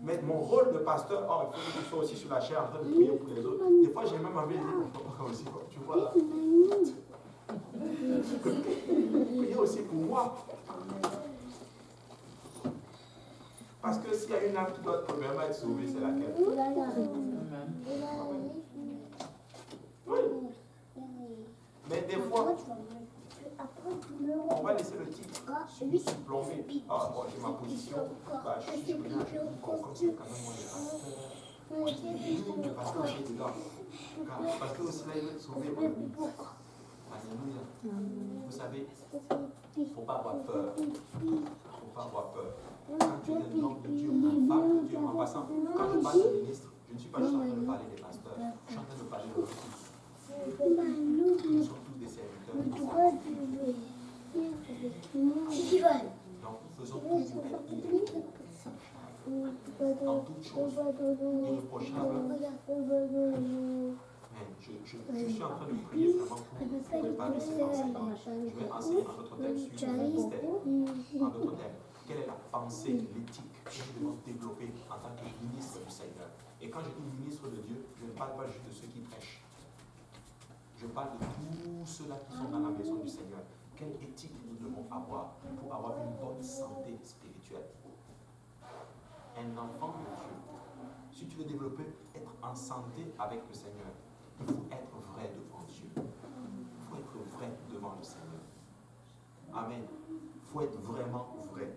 Mais mon rôle de pasteur, il faut que je sois aussi sur la chair en train de prier pour les autres. Des fois j'ai même envie de dire, papa aussi, tu vois là. Priez aussi pour moi. Parce que s'il y a une âme qui doit premièrement être sauvée, c'est laquelle? Oui. Mais des fois, on va laisser le titre surplombé. Ah, bon, j'ai ma position. Bah, je suis comme c'est quand même moi le pasteur. Le pasteur, c'est dedans. Parce que aussi là, il veut être sauvé. Alléluia. Vous savez, il ne faut pas avoir peur. Il ne faut pas avoir peur. Quand tu es un homme de Dieu, une femme de Dieu, en passant, quand je parle de ministre, je ne suis pas juste en train de parler des pasteurs, je suis en train de parler de tous. Nous sommes tous des serviteurs. Donc, faisons tout pour en toute chose, irréprochable. Je suis en train de prier vraiment pour préparer ces enseignements. Je vais enseigner en d'autres termes sur le ministère. En d'autres termes, quelle est la pensée, l'éthique que nous devons développer en tant que ministre du Seigneur. Et quand je dis ministre de Dieu, je ne parle pas juste de ceux qui prêchent. Je parle de tous ceux-là qui sont dans la maison du Seigneur. Quelle éthique nous devons avoir pour avoir une bonne santé spirituelle. Un enfant de Dieu, si tu veux développer, être en santé avec le Seigneur, il faut être vrai devant Dieu. Il faut être vrai devant le Seigneur. Amen. Il faut être vraiment vrai.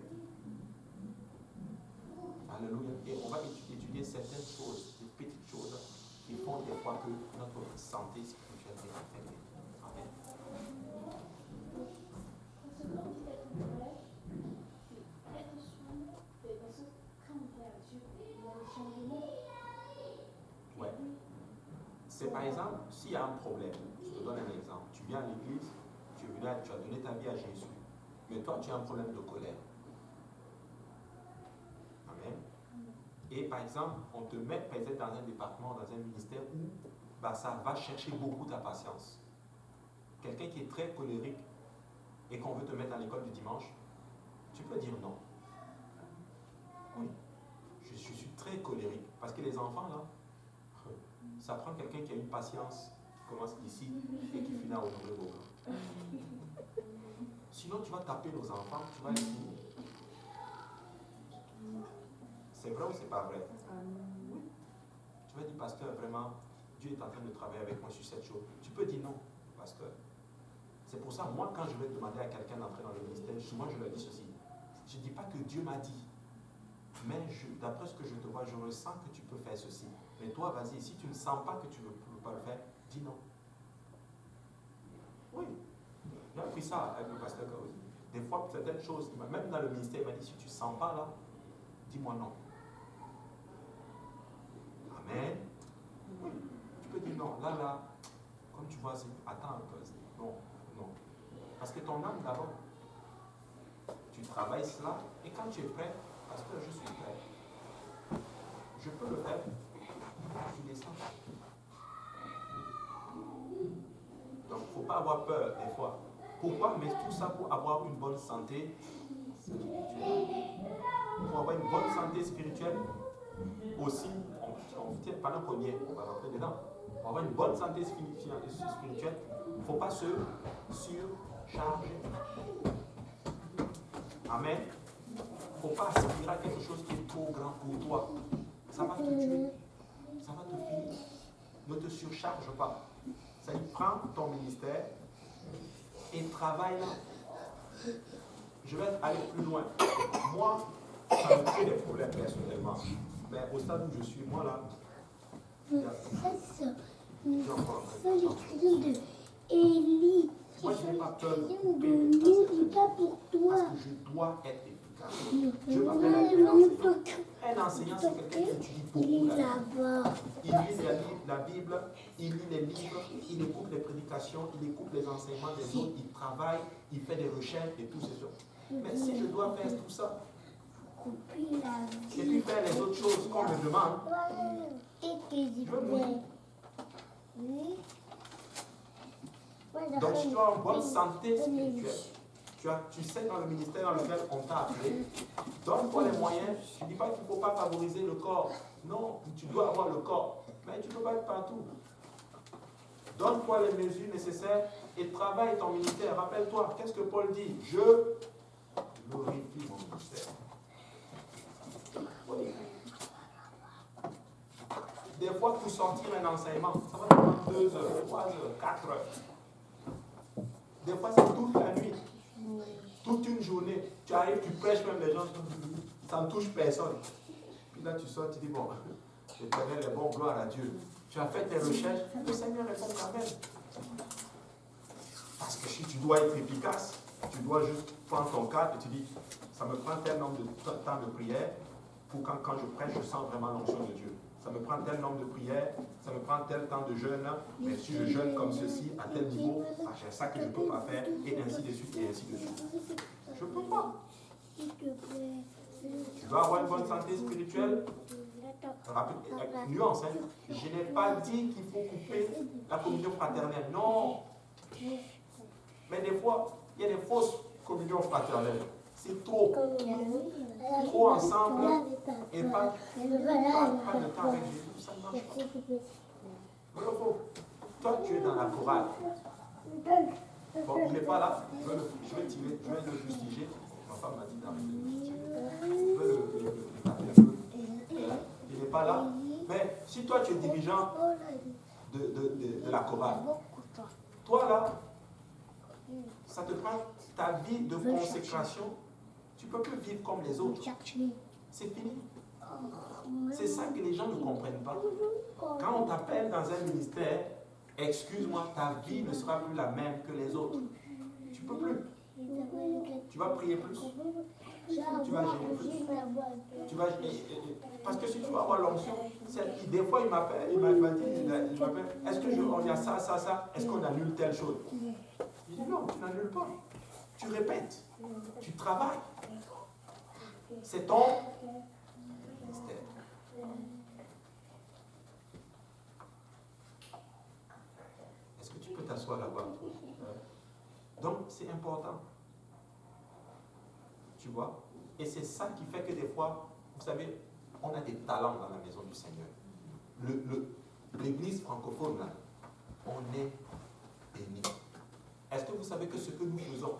Alléluia. Et on va étudier certaines choses, des petites choses qui font des fois que notre santé spirituelle est affectée. Amen. Ouais. C'est par exemple, s'il y a un problème, je te donne un exemple. Tu viens à l'église, tu as donné ta vie à Jésus, mais toi tu as un problème de colère. Amen. Et par exemple, on te met peut-être dans un département, dans un ministère où ça va chercher beaucoup ta patience. Quelqu'un qui est très colérique et qu'on veut te mettre à l'école du dimanche, tu peux dire non. Oui, je suis très colérique. Parce que les enfants, là, ça prend quelqu'un qui a une patience, qui commence ici et qui finit à honorer vos bras. Sinon, tu vas taper nos enfants, tu vas les finir. C'est vrai ou c'est pas vrai? Oui. Tu vas dire, pasteur, vraiment, Dieu est en train de travailler avec moi sur cette chose. Tu peux dire non, pasteur. C'est pour ça, moi, quand je vais demander à quelqu'un d'entrer dans le ministère, souvent je leur dis ceci. Je ne dis pas que Dieu m'a dit, mais d'après ce que je te vois, je ressens que tu peux faire ceci. Mais toi, vas-y, si tu ne sens pas que tu ne peux pas le faire, dis non. Oui. J'ai appris ça avec le pasteur Kaozi. Des fois, certaines choses, même dans le ministère, il m'a dit, si tu ne sens pas là, dis-moi non. Amen. Oui. Tu peux dire non. Là, comme tu vois, attends un peu. Non. Parce que ton âme d'abord, tu travailles cela, et quand tu es prêt, parce que je suis prêt, je peux le faire, tu descends. Donc, il ne faut pas avoir peur des fois. Pourquoi? Mais tout ça pour avoir une bonne santé spirituelle. Pour avoir une bonne santé spirituelle, aussi, pendant qu'on y est, on va rentrer dedans. Pour avoir une bonne santé spirituelle, il ne faut pas se surcharger. Amen. Il ne faut pas aspirer à quelque chose qui est trop grand pour toi. Ça va te tuer. Ça va te finir. Ne te surcharge pas. Ça y prend ton ministère et travaille là. Je vais aller plus loin. Moi, ça me crée des problèmes personnellement. Mais au stade où je suis, moi là, Élie. moi je n'ai pas peur de pas pour toi. parce que je dois être efficace. Je m'appelle un enseignant, c'est quelqu'un qui étudie beaucoup là. Il lit la Bible, il lit les livres, il écoute les prédications, il écoute les enseignements des autres, il travaille, il fait des recherches et tout ces choses. Mais si je dois faire tout ça, et puis faire les autres choses qu'on me demande, je veux mourir. Donc si tu as une bonne santé spirituelle, tu sais dans le ministère dans lequel on t'a appelé, donne-toi les moyens. Je ne dis pas qu'il ne faut pas favoriser le corps. Non, tu dois avoir le corps, mais tu ne peux pas être partout. Donne-toi les mesures nécessaires et travaille ton ministère. Rappelle-toi, qu'est-ce que Paul dit? Je glorifie mon ministère. Oui. Des fois, pour sortir un enseignement, ça va te prendre 2 heures, 3 heures, 4 heures. Des fois, c'est toute la nuit. Toute une journée. Tu arrives, tu prêches même les gens, ça ne touche personne. Puis là, tu sors, tu dis, bon, l'Éternel est bon, gloire à Dieu. Tu as fait tes recherches, le Seigneur répond quand même. Parce que si tu dois être efficace, tu dois juste prendre ton cadre et tu dis, ça me prend tel nombre de temps de prière pour quand je prêche, je sens vraiment l'onction de Dieu. Ça me prend tel nombre de prières, ça me prend tel temps de jeûne, mais si je jeûne comme ceci, à tel niveau, j'ai ça que je ne peux pas faire, et ainsi de suite, et ainsi de suite. Je ne peux pas. Tu dois avoir une bonne santé spirituelle, Nuance, hein. Je n'ai pas dit qu'il faut couper la communion fraternelle. Non. Mais des fois, il y a des fausses communions fraternelles. C'est trop. Trop ensemble et pas de temps avec Jésus. Ça ne marche pas. Voilà, toi, tu es dans la chorale. Bon, il n'est pas là. Je vais le fustiger. Ma femme m'a dit d'arrêter. Je vais le taper un peu. Il n'est pas là. Mais si toi, tu es dirigeant de la chorale, toi là, ça te prend ta vie de consécration. Tu ne peux plus vivre comme les autres. C'est fini. C'est ça que les gens ne comprennent pas. Quand on t'appelle dans un ministère, excuse-moi, ta vie ne sera plus la même que les autres. Tu ne peux plus. Tu vas prier plus. Tu vas gêner plus. Parce que si tu vas avoir l'onction, des fois il m'appelle, il m'a dit, est-ce qu'on y a ça, ça, ça, est-ce qu'on annule telle chose? Je dis non, tu n'annules pas. Tu répètes. Tu travailles. C'est ton ministère. Est-ce que tu peux t'asseoir là-bas? Donc, c'est important. Tu vois? Et c'est ça qui fait que des fois, vous savez, on a des talents dans la maison du Seigneur. L'église francophone, là, on est bénis. Est-ce que vous savez que ce que nous faisons,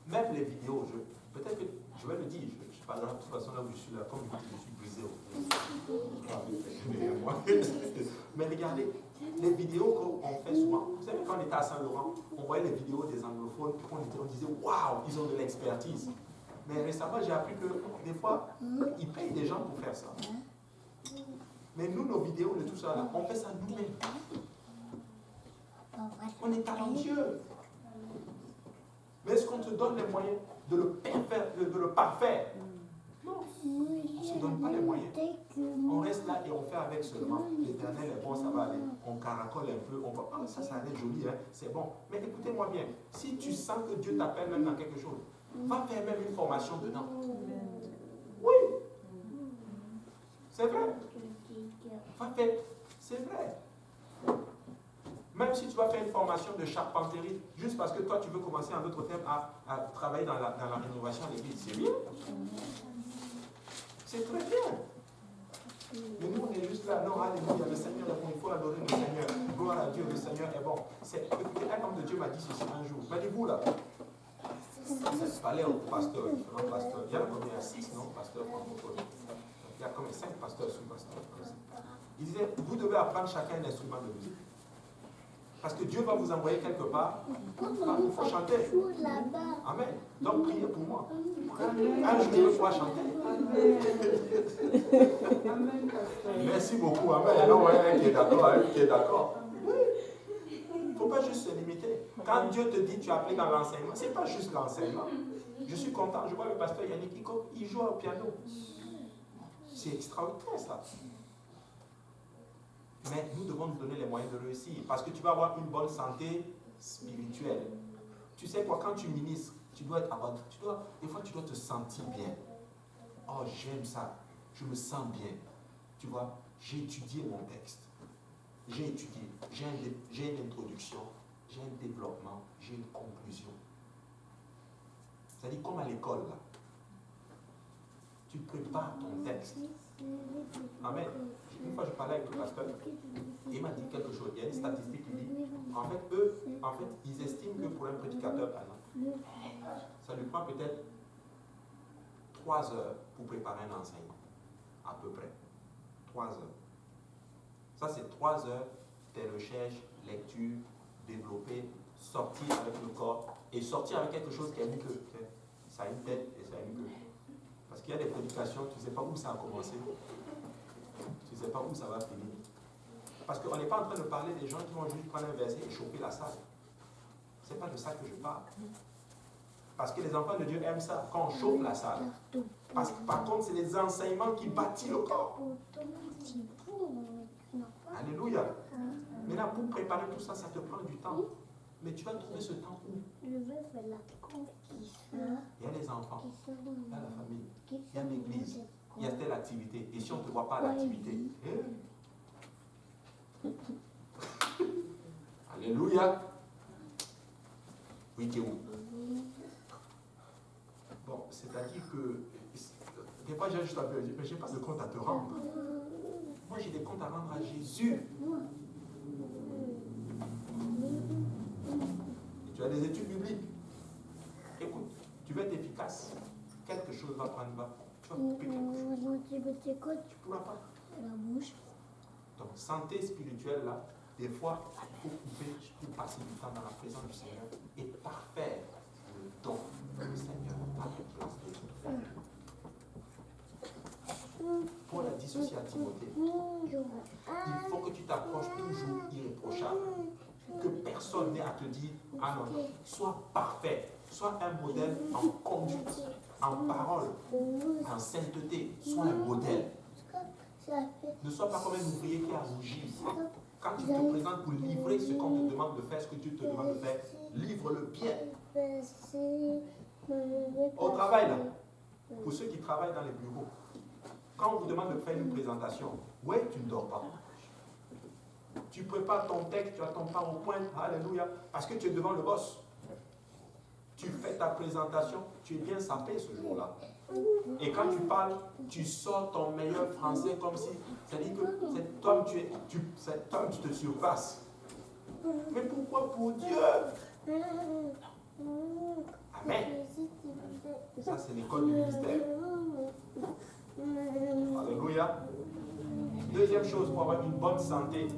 même les vidéos, peut-être que je vais le dire, je parle de toute façon là où je suis là, comme je suis brisé. Mais regardez, les vidéos qu'on fait souvent, vous savez quand on était à Saint-Laurent, on voyait les vidéos des anglophones, on disait waouh, ils ont de l'expertise. Mais récemment, j'ai appris que des fois, ils payent des gens pour faire ça. Mais nous, nos vidéos de tout ça, là, on fait ça nous-mêmes. On est talentueux. Mais est-ce qu'on te donne les moyens de le parfaire? Non. On ne se donne pas les moyens. On reste là et on fait avec seulement. L'Éternel est bon, ça va aller. On caracole un peu, on va, ah, ça a l'air joli, hein, c'est bon. Mais écoutez-moi bien, si tu sens que Dieu t'appelle même dans quelque chose, va faire même une formation dedans. Oui. C'est vrai. Va faire. C'est vrai. Même si tu vas faire une formation de charpenterie, juste parce que toi tu veux commencer en d'autres termes à travailler dans la rénovation de l'église, c'est bien. C'est très bien. Mais nous on est juste là, non, alléluia, le Seigneur est bon, il faut adorer le Seigneur. Gloire à Dieu, le Seigneur est bon. Écoutez, un homme de Dieu m'a dit ceci un jour. M'a dit, vous là, c'est palais au pasteur, différents pasteurs. Il y en a combien? 6, non, pasteurs francophones. Il y a combien? 5 pasteurs, sous-pasteurs. Il disait, vous devez apprendre chacun un instrument de musique. Parce que Dieu va vous envoyer quelque part. Il faut chanter. Amen. Donc priez pour moi. Un jour, je vais pouvoir chanter. Merci beaucoup. Amen. Non, qui est d'accord. Qui est d'accord. Il ne faut pas juste se limiter. Quand Dieu te dit tu es appelé dans l'enseignement, ce n'est pas juste l'enseignement. Je suis content. Je vois le pasteur Yannick, il joue au piano. C'est extraordinaire ça. Mais nous devons nous donner les moyens de réussir. Parce que tu vas avoir une bonne santé spirituelle. Tu sais quoi, quand tu ministres, tu dois être abandonné. Des fois, tu dois te sentir bien. Oh, j'aime ça. Je me sens bien. Tu vois, j'ai étudié mon texte. J'ai étudié. J'ai une introduction. J'ai un développement. J'ai une conclusion. C'est-à-dire comme à l'école, là. Tu prépares ton texte. Amen. Une fois, je parlais avec le pasteur, et il m'a dit quelque chose. Il y a une statistique qui dit, en fait, ils estiment que pour un prédicateur, par exemple, ça lui prend peut-être 3 heures pour préparer un enseignement. À peu près. 3 heures. Ça, c'est 3 heures de recherche, lecture, développer, sortir avec le corps, et sortir avec quelque chose qui a une queue. Ça a une tête et ça a une queue. Parce qu'il y a des prédications, tu ne sais pas où ça a commencé. Tu ne sais pas où ça va finir. Parce qu'on n'est pas en train de parler des gens qui vont juste prendre un verset et chauffer la salle. Ce n'est pas de ça que je parle. Parce que les enfants de Dieu aiment ça, quand on chauffe la salle. Parce que par contre, c'est les enseignements qui bâtissent le corps. Alléluia. Maintenant, pour préparer tout ça, ça te prend du temps. Mais tu vas trouver ce temps où? Il y a les enfants, il y a la famille, il y a l'église. il y a telle activité. Et si on ne te voit pas à l'activité, alléluia. Oui, tu es où? Bon, c'est-à-dire que des fois j'ai juste un peu dit, mais je n'ai pas de compte à te rendre. Moi j'ai des comptes à rendre à Jésus. Et tu as des études bibliques. Écoute, tu veux être efficace, quelque chose va prendre bas. Tu vas couper quelque chose. Tu ne pourras pas. La bouche. Donc, santé spirituelle, là, des fois, il faut couper pour passer du temps dans la présence du Seigneur et parfaire le don que le Seigneur a placé sur toi. Paul a dit ceci à Timothée. Il faut que tu t'approches toujours irréprochable. Que personne n'ait à te dire, ah non, sois parfait, sois un modèle en conduite, en parole, en sainteté, sois un modèle. Ne sois pas comme un ouvrier qui a rougi. Quand tu te présentes pour livrer ce qu'on te demande de faire, ce que tu te demandes de faire, livre-le bien. Au travail, là, pour ceux qui travaillent dans les bureaux, quand on vous demande de faire une présentation, ouais, tu ne dors pas. Tu prépares ton texte, tu as ton PowerPoint, alléluia, parce que tu es devant le boss. Tu fais ta présentation, tu es bien sapé ce jour-là. Et quand tu parles, tu sors ton meilleur français comme si, c'est-à-dire que cet homme, tu te surpasses. Mais pourquoi pour Dieu? Amen. Ça, c'est l'école du ministère. Alléluia. Deuxième chose, pour avoir une bonne santé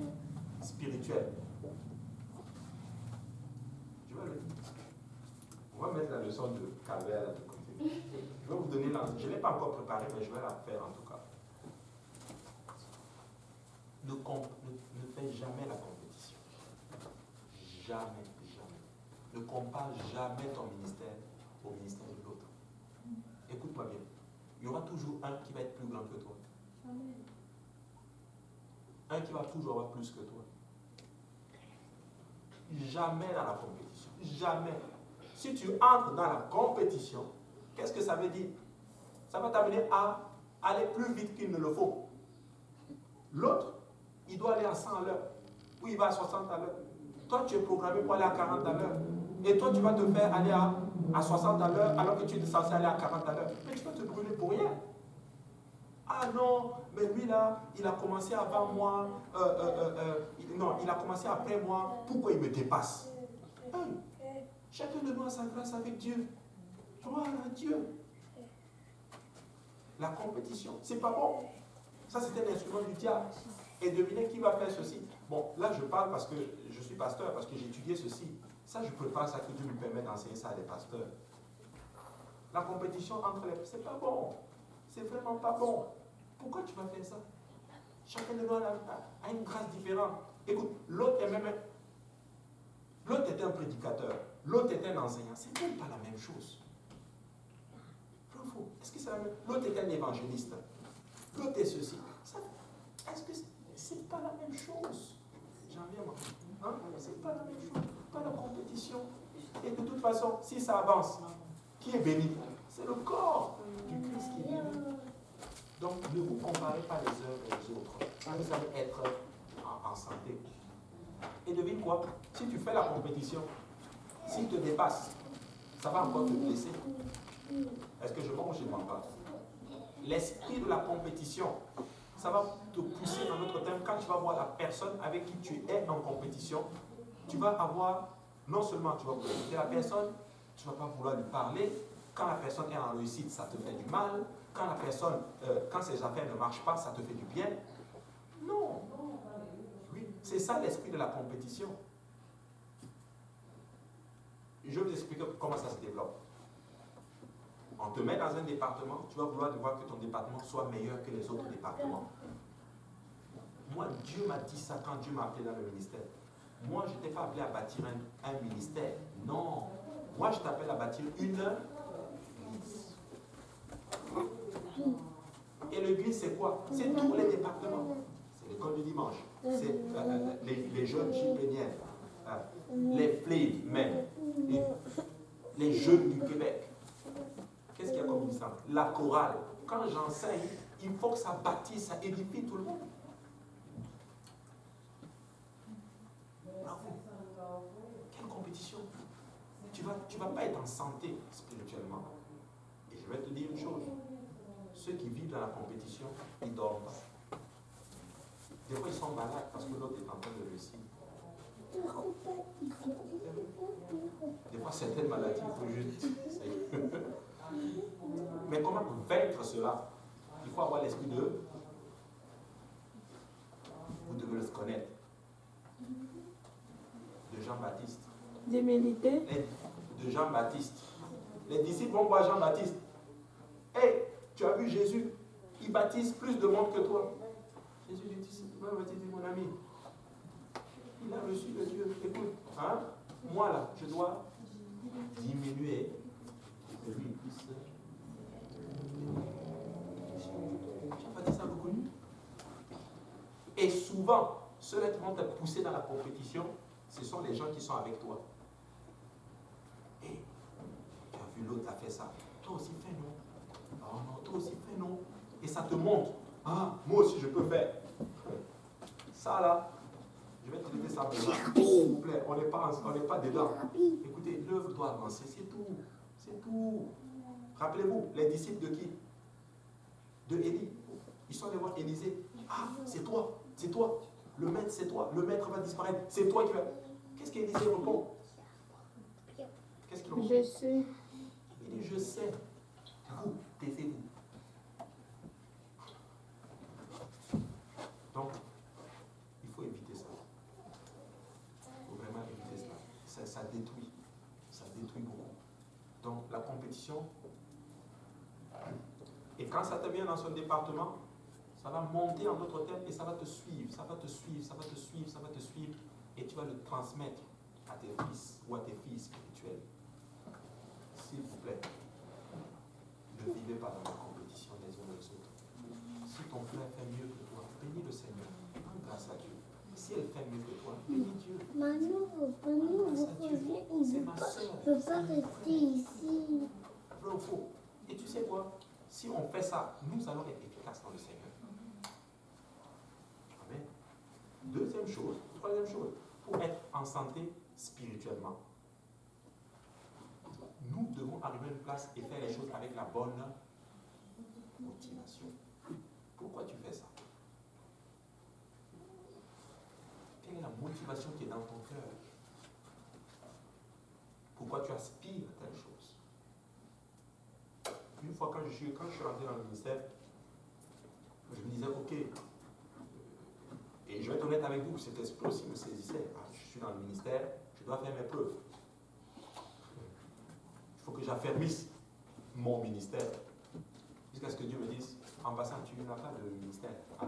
spirituelle. On va mettre la leçon de Calvaire là de côté. Je vais vous donner je ne l'ai pas encore préparée, mais je vais la faire en tout cas. Ne fais jamais la compétition. Jamais, jamais. Ne compare jamais ton ministère au ministère de l'autre. Écoute-moi bien. Il y aura toujours un qui va être plus grand que toi. Un qui va toujours avoir plus que toi. Jamais dans la compétition. Jamais. Si tu entres dans la compétition, qu'est-ce que ça veut dire? Ça va t'amener à aller plus vite qu'il ne le faut. L'autre, il doit aller à 100 à l'heure. Ou il va à 60 à l'heure. Toi, tu es programmé pour aller à 40 à l'heure. Et toi, tu vas te faire aller à 60 à l'heure alors que tu es censé aller à 40 à l'heure. Mais tu vas te brûler pour rien. Ah non, mais lui là, il a commencé avant moi. Non, il a commencé après moi. Pourquoi il me dépasse? Chacun de nous a sa grâce avec Dieu. Gloire à Dieu. La compétition, c'est pas bon. Ça, c'est un instrument du diable. Et devinez qui va faire ceci. Bon, là, je parle parce que je suis pasteur, parce que j'ai étudié ceci. Ça, je prépare ça que Dieu me permet d'enseigner ça à des pasteurs. La compétition entre les... C'est pas bon. C'est vraiment pas bon. Pourquoi tu vas faire ça? Chacun de nous a une grâce différente. Écoute, l'autre est même... L'autre est un prédicateur. L'autre est un enseignant. C'est même pas la même chose. Est-ce que c'est la même? L'autre est un évangéliste. L'autre est ceci. Est-ce que c'est pas la même chose? J'en viens moi. Hein? C'est pas la même chose. Pas la compétition. Et de toute façon, si ça avance, qui est béni? C'est le corps du Christ qui est béni. Donc, ne vous comparez pas les uns et les autres. Vous allez être en santé. Et devine quoi? Si tu fais la compétition, s'il te dépasse, ça va encore te blesser. Est-ce que je mens ou je ne mens pas? L'esprit de la compétition, ça va te pousser dans notre thème. Quand tu vas voir la personne avec qui tu es en compétition, tu vas avoir, non seulement tu vas vouloir écouter la personne, tu ne vas pas vouloir lui parler. Quand la personne est en réussite, ça te fait du mal. Quand la personne, quand ses affaires ne marchent pas, ça te fait du bien. Non. Oui, c'est ça l'esprit de la compétition. Je vais vous expliquer comment ça se développe. On te met dans un département, tu vas vouloir voir que ton département soit meilleur que les autres départements. Moi, Dieu m'a dit ça quand Dieu m'a appelé dans le ministère. Moi, je ne t'ai pas appelé à bâtir un ministère. Non. Moi, je t'appelle à bâtir une église. Et l'église, c'est quoi? C'est tous les départements. C'est l'école du dimanche. C'est les jeunes chipéniennes. Les flics même. Les jeunes du Québec. Qu'est-ce qu'il y a comme licence? La chorale. quand j'enseigne, il faut que ça bâtisse, ça édifie tout le monde. Bravo. Quelle compétition. Tu vas pas être en santé spirituellement. Et je vais te dire une chose. Ceux qui vivent dans la compétition, ils ne dorment pas. Des fois, ils sont malades parce que l'autre est en train de réussir. Des fois, certaines maladies, il faut juste... Mais comment vaincre cela? Il faut avoir l'esprit de... Vous devez le connaître. De Jean-Baptiste. D'humilité. De Jean-Baptiste. Les disciples vont voir Jean-Baptiste. Hé, tu as vu Jésus? Il baptise plus de monde que toi. Jésus lui dit, tu vas baptiser mon ami. Il a reçu de Dieu. Écoute, hein? Moi là, je dois diminuer et que lui puisse. Jean-Baptiste a reconnu. Et souvent, ceux-là qui vont te pousser dans la compétition, ce sont les gens qui sont avec toi. Et tu as vu l'autre a fait ça. Toi aussi fais non. Oh non, toi aussi fais non. Et ça te montre. Ah, moi aussi je peux faire. Ça là, je vais te laisser ça maintenant. S'il vous plaît, on n'est pas dedans. Écoutez, l'œuvre doit avancer, c'est tout. C'est tout. Rappelez-vous, les disciples de qui? De Élie. Ils sont allés voir Élisée. Ah, c'est toi, c'est toi. Le maître, c'est toi. Le maître va disparaître. C'est toi qui va. Qu'est-ce qu'Élisée répond? Qu'est-ce qu'il répond? Je sais. Il dit, je sais. Vous, taisez-vous. Donc, il faut éviter ça. Il faut vraiment éviter cela. Ça détruit. Ça détruit beaucoup. Donc, la compétition. Et quand ça te vient dans son département, ça va monter en d'autres termes et ça va te suivre. Ça va te suivre, ça va te suivre, ça va te suivre. Et tu vas le transmettre à tes fils ou à tes filles spirituelles. S'il vous plaît, ne vivez pas dans la compétition des uns des autres. Si ton frère fait mieux que toi, bénis le Seigneur. Rends grâce à Dieu. Si elle fait mieux que toi, bénis Dieu. Maman, C'est ma soeur. je ne peux pas rester ici. Faut. Et tu sais quoi? Si on fait ça, nous allons être efficaces dans le Seigneur. Amen. Deuxième chose, troisième chose, pour être en santé spirituellement, nous devons arriver à une place et faire les choses avec la bonne motivation. Pourquoi tu fais ça? Quelle est la motivation qui est dans ton cœur? Pourquoi tu aspires à telle chose? Une fois, quand je suis rentré dans le ministère, je me disais, ok, et je vais être honnête avec vous, cet esprit aussi me saisissait. Ah, je suis dans le ministère, je dois faire mes preuves. Il faut que j'affermisse mon ministère. Jusqu'à ce que Dieu me dise, en passant, tu n'as pas de ministère. Ah.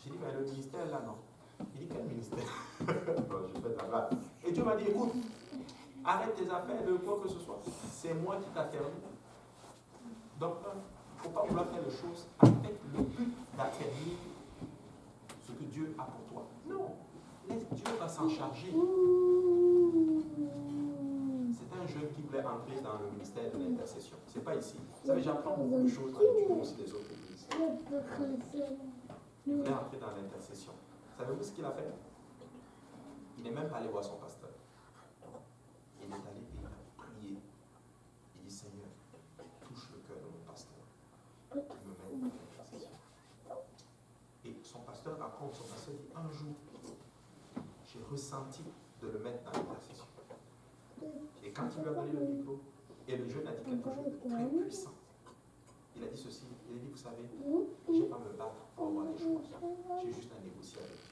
J'ai dit, mais le ministère là, non. Il dit, quel ministère? Bon, je fais de la blague. Et Dieu m'a dit, écoute, arrête tes affaires de quoi que ce soit. C'est moi qui t'affermis. Donc, il ne faut pas vouloir faire les choses avec le but d'affermir ce que Dieu a pour toi. Non. Laisse Dieu va s'en charger. C'est un jeune qui voulait entrer dans le ministère de l'intercession. Ce n'est pas ici. Vous savez, j'apprends beaucoup de choses dans l'éducation aussi des autres églises. Il voulait entrer dans l'intercession. Savez-vous ce qu'il a fait? Il n'est même pas allé voir son pasteur. Il est allé et il a prié. Il dit, Seigneur, touche le cœur de mon pasteur. Il me met dans l'intercession. Et son pasteur raconte, son pasteur dit, un jour, j'ai ressenti de le mettre dans l'intercession. Et quand il lui a donné le micro, et le jeune a dit quelque chose de très puissant. Il a dit ceci, il a dit, vous savez, je ne vais pas me battre pour avoir les choses. J'ai juste à négocier avec Dieu.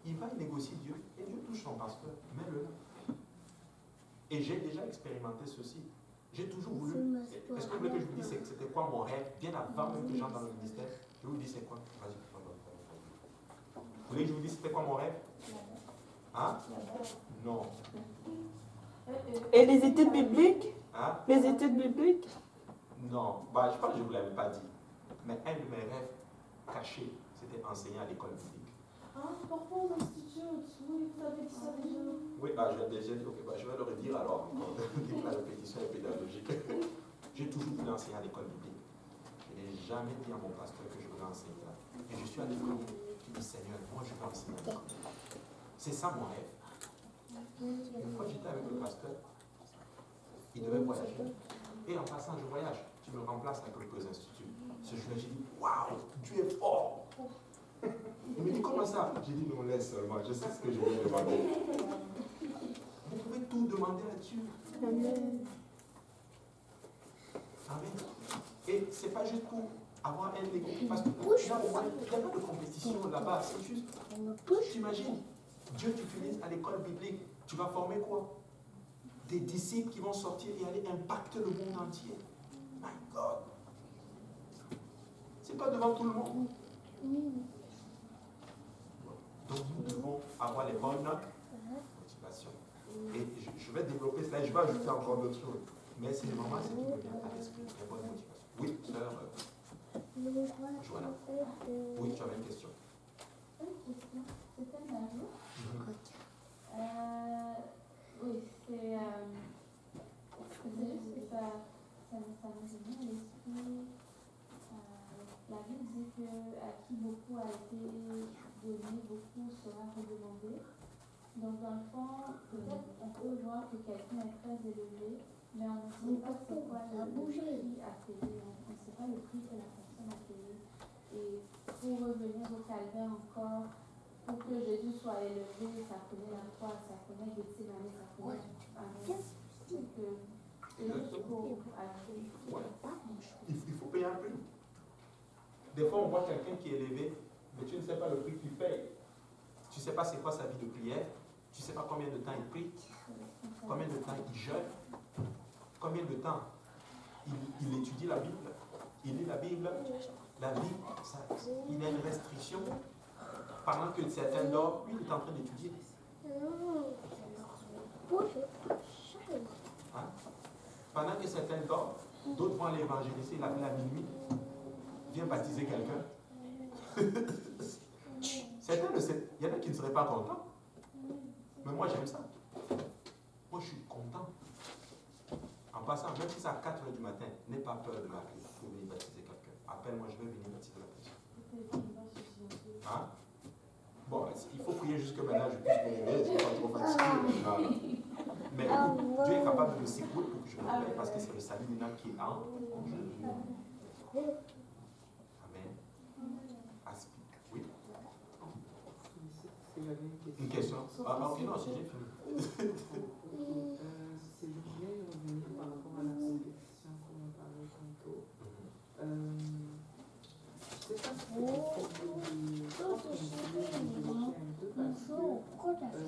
Il va négocier Dieu, et Dieu touche son pasteur, mets-le là. Et j'ai déjà expérimenté ceci. J'ai toujours voulu. Est-ce que vous voulez que je vous dise c'était quoi mon rêve? Bien avant même que j'entre dans le ministère, je vous dis c'est quoi? Vas-y. Vous voulez que je vous dise c'était quoi mon rêve? Hein? Non. Et les études bibliques? Hein? Les études bibliques? Non. Bah, je pense que je ne vous l'avais pas dit. Mais un de mes rêves cachés, c'était enseigner à l'école biblique. Par rapport aux instituts, oui, vous avez dit ça déjà. Oui, j'ai déjà dit, ok, je vais le redire alors, dès que la répétition est pédagogique. J'ai toujours voulu enseigner à l'école biblique. Je n'ai jamais dit à mon pasteur que je voulais enseigner là. Et je suis allé prier. Je dis, Seigneur, moi je veux enseigner à l'école. C'est ça mon rêve. Une fois j'étais avec le pasteur, il devait voyager. Et en passant, je voyage. Tu me remplaces à quelques instituts. Ce jour-là, j'ai dit, waouh, Dieu est fort. Il me dit, comment ça? J'ai dit, non, laisse seulement, je sais ce que je vais demander. Vous pouvez tout demander à Dieu. Amen. Amen. Et c'est pas juste pour avoir un ego. Parce que là, il n'y a pas de compétition là-bas. C'est juste, t'imagines, Dieu t'utilise à l'école biblique. Tu vas former quoi? Des disciples qui vont sortir et aller impacter le monde entier. My God. C'est pas devant tout le monde. Donc nous devons avoir les bonnes motivations. Et je vais développer cela et je vais ajouter encore d'autres choses. Mais c'est vraiment ce qui me vient à l'esprit, les bonnes motivations. Oui, sœur Joanna. Oui, tu avais une question. Une question. C'était un jour. Oui, c'est juste que ça me vient à l'esprit. La Bible dit que à qui beaucoup a été donné, beaucoup sera redemandé. Donc, dans le fond, peut-être on peut voir que quelqu'un est très élevé, mais on ne sait pas c'est quoi le prix à payer. On ne sait pas le prix que la personne a payé. Et pour revenir au calvaire encore, pour que Jésus soit élevé, ça connaît la croix, ça connaît Gethsémane, ça connaît Amen. C'est que c'est juste pour ajouter. Il faut payer un prix. Des fois, on voit quelqu'un qui est élevé, mais tu ne sais pas le prix qu'il paye. Tu ne sais pas c'est quoi sa vie de prière. Tu ne sais pas combien de temps il prie, combien de temps il jeûne, combien de temps il étudie la Bible, il lit la Bible. La Bible, il y a une restriction. Pendant que certains dorment, lui, il est en train d'étudier. Hein? Pendant que certains dorment, d'autres vont aller évangéliser, il appelle à minuit. Viens baptiser quelqu'un. Certains ne savent, il y en a qui ne seraient pas contents. Mais moi, j'aime ça. Moi, je suis content. En passant, même si c'est à 4 h du matin, n'aie pas peur de m'appeler pour venir baptiser quelqu'un. Appelle-moi, je vais venir baptiser la personne. Hein? Bon, il faut prier jusque maintenant, je puisse me réveiller, je ne suis pas trop fatigué. Voilà. Mais écoute, Dieu est capable de me secouer pour que je me réveille parce que c'est le salut d'une âme qui est en Jésus. Amen. Oui. Une question. Ah, ok, non, si j'ai fini. C'est je voulais revenir par rapport à la compétition qu'on a parlé tantôt. Je ne sais pas si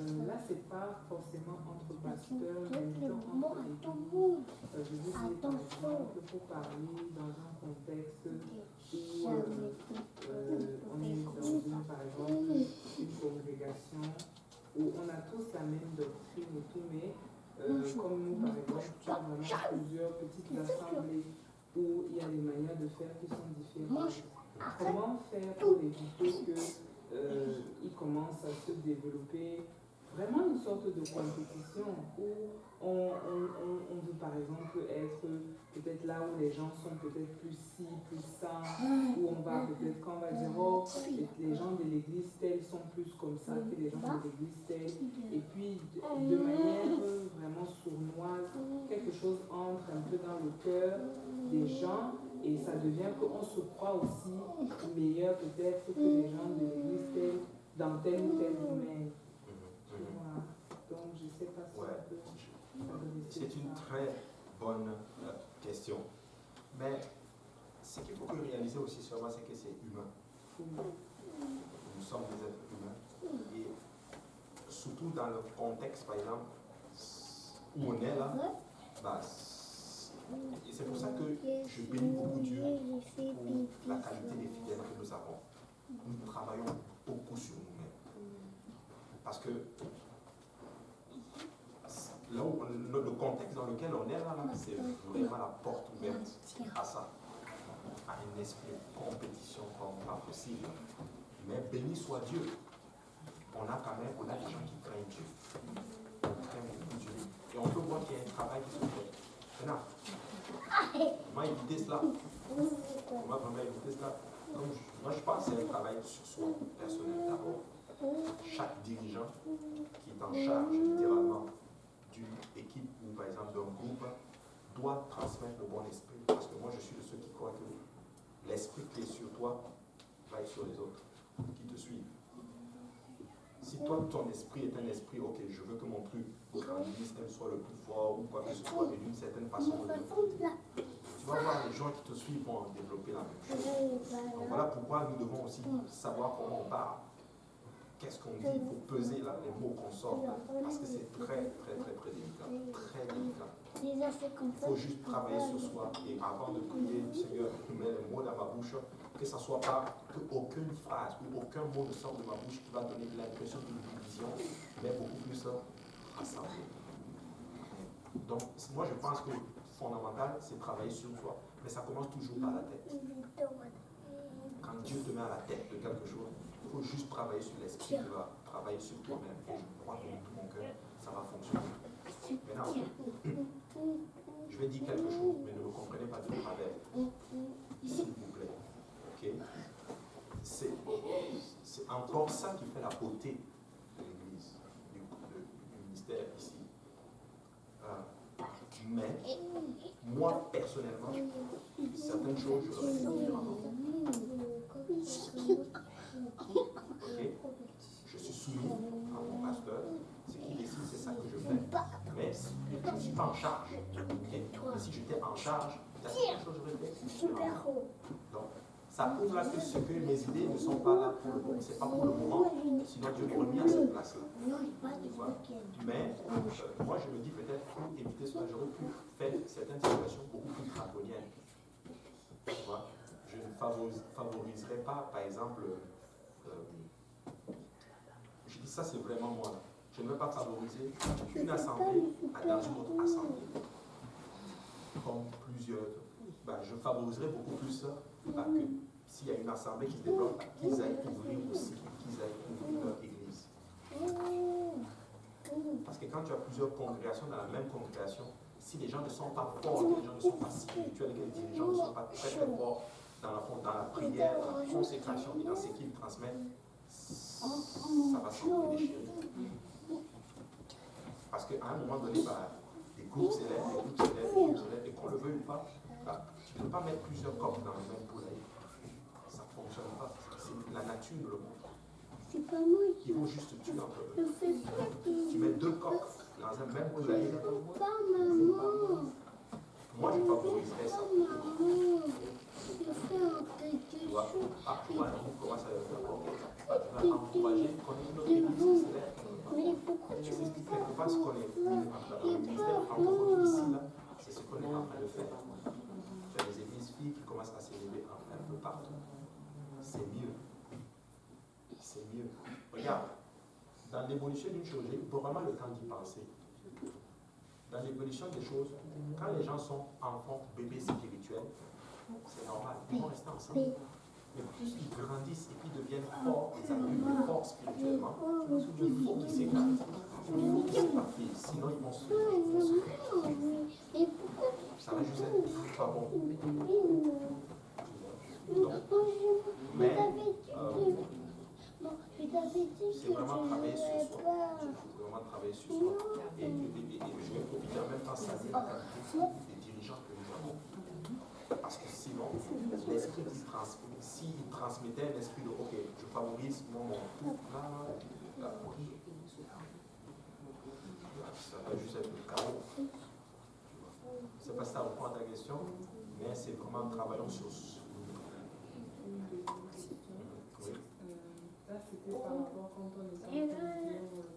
c'est là, c'est pas forcément entre pasteurs, mais entre églises. Je veux dire, par exemple, pour parler dans un contexte où on est dans une, par exemple, une congrégation où on a tous la même doctrine et tout, mais comme nous, par exemple, tu as vraiment plusieurs petites assemblées où il y a des manières de faire qui sont différentes. Comment faire pour éviter qu'ils commencent à se développer vraiment une sorte de compétition où on veut par exemple être peut-être là où les gens sont peut-être plus si, plus ça, où on va peut-être quand on va dire oh, les gens de l'église telle sont plus comme ça que les gens de l'église telle, et puis de manière vraiment sournoise, quelque chose entre un peu dans le cœur des gens et ça devient qu'on se croit aussi meilleur peut-être que les gens de l'église telle dans tel ou tel domaine. Voilà. Donc je ne sais pas si c'est une très bonne question. Mais ce qu'il faut que réaliser aussi sur moi, c'est que c'est humain. Nous sommes des êtres humains. Et surtout dans le contexte, par exemple, où on est là, bah, et c'est pour ça que je bénis beaucoup Dieu pour la qualité des fidèles que nous avons. Nous travaillons beaucoup sur nous-mêmes. Parce que là où, le contexte dans lequel on est là, c'est vraiment la porte ouverte à ça, à un esprit de compétition comme pas possible. Mais béni soit Dieu on a des gens qui craignent Dieu. On craint beaucoup Dieu. Et on peut voir qu'il y a un travail qui se fait. Maintenant, comment éviter cela? Comment vraiment éviter cela? Moi, je pense que c'est un travail sur soi, personnel d'abord. Chaque dirigeant qui est en charge, littéralement, d'une équipe ou par exemple d'un groupe, doit transmettre le bon esprit. Parce que moi, je suis de ceux qui croient que l'esprit qui est sur toi va être sur les autres qui te suivent. Si toi, ton esprit est un esprit, ok, je veux que mon truc grandisse, qu'elle soit le plus fort ou quoi que ce soit, et d'une certaine façon, tu vas voir les gens qui te suivent vont développer la même chose. Donc voilà pourquoi nous devons aussi savoir comment on parle. Qu'est-ce qu'on dit? Il faut peser là, les mots qu'on sort, parce que c'est très, très, très, très délicat. Très délicat. Il faut juste travailler sur soi et avant de prier, Seigneur, mets les mots dans ma bouche, que ce ne soit pas qu'aucune phrase ou aucun mot ne sorte de ma bouche qui va donner l'impression d'une division, mais beaucoup plus rassembler. Donc, moi je pense que fondamental, c'est travailler sur soi. Mais ça commence toujours par la tête. Quand Dieu te met à la tête de quelque chose, il faut juste travailler sur l'esprit, tu vas travailler sur toi-même. Et je crois que de tout mon cœur, ça va fonctionner. Maintenant, je vais dire quelque chose, mais ne me comprenez pas de travers. S'il vous plaît. Ok? C'est encore ça qui fait la beauté de l'Église, du ministère ici. Mais, moi, personnellement, certaines choses, je le fais différemment. Okay. Je suis soumis à mon pasteur. Ce qu'il décide, c'est ça que je fais. Mais je ne suis pas en charge. Okay. Mais si j'étais en charge, il y a certaines choses que je vais faire. Donc, ça prouve là que, mes idées ne sont pas là pour le moment. Ce n'est pas pour le moment. Sinon, Dieu m'aurait mis à cette place-là. Voilà. Mais, moi, je me dis peut-être pour éviter cela, j'aurais pu faire certaines situations beaucoup plus draconniennes. Voilà. Je ne favoriserai pas, par exemple, je dis ça, c'est vraiment moi. Je ne veux pas favoriser une assemblée dans une autre assemblée. Comme plusieurs. Je favoriserai beaucoup plus ça que s'il y a une assemblée qui se développe, qu'ils aillent ouvrir aussi, qu'ils aillent ouvrir leur église. Parce que quand tu as plusieurs congrégations dans la même congrégation, si les gens ne sont pas forts, les gens ne sont pas spirituels, que les dirigeants ne sont pas très très forts dans la prière, dans la consécration et dans ce qu'ils transmettent, ça va s'en déchirer. Parce qu'à un moment donné, des groupes s'élèvent, et qu'on le veuille ou pas, tu ne peux pas mettre plusieurs coques dans le même poulailler. Ça ne fonctionne pas. La nature le montre. C'est pas moi. Il faut juste tuer entre eux. Tu mets deux coques dans un même poulailler. Pas maman. Moi, je favoriserais ça. Tu vois, on commence à tu vas encourager qu'on ait une autre église qui s'élève. Je vous explique quelque part ce qu'on est dans le ministère francophone ici, là, c'est ce qu'on est en train de faire. Tu as des églises filles qui commencent à s'élever un peu partout. C'est mieux. C'est mieux. Regarde, dans l'évolution d'une chose, j'ai eu vraiment le temps d'y penser. Dans l'évolution des choses, quand les gens sont enfants, bébés spirituels, c'est normal, ils vont rester ensemble. Mais plus ils grandissent et qu'ils deviennent forts, les adultes forts spirituellement, il faut qu'ils s'écartent. Il faut qu'ils s'éparpillent, sinon ils vont se ça va juste être pas bon. Donc, mais c'est vraiment travailler sur soi. C'est vraiment travailler sur soi. Et je vais profiter en même temps saluer la qualité des dirigeants que nous avons. Parce que sinon, l'esprit qui transmet, s'il transmettait un esprit de ok, je favorise mon ça va juste être le chaos. Je ne sais pas si ça répond à ta question, mais c'est vraiment travaillant sur oui. Ça, c'était par rapport quand on est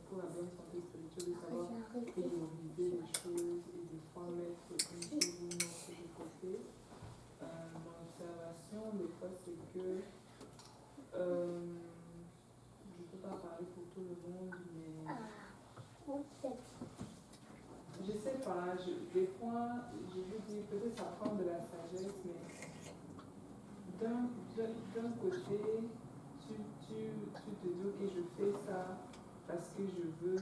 pour la bonne santé spirituelle, de savoir prioriser les choses et des fois mettre une chose ou une autre de côté. Mon observation, des fois, c'est que je ne peux pas parler pour tout le monde, mais je ne sais pas, des fois, je veux dire, peut-être ça prend de la sagesse, mais d'un côté, tu te dis, ok, je fais ça parce que je veux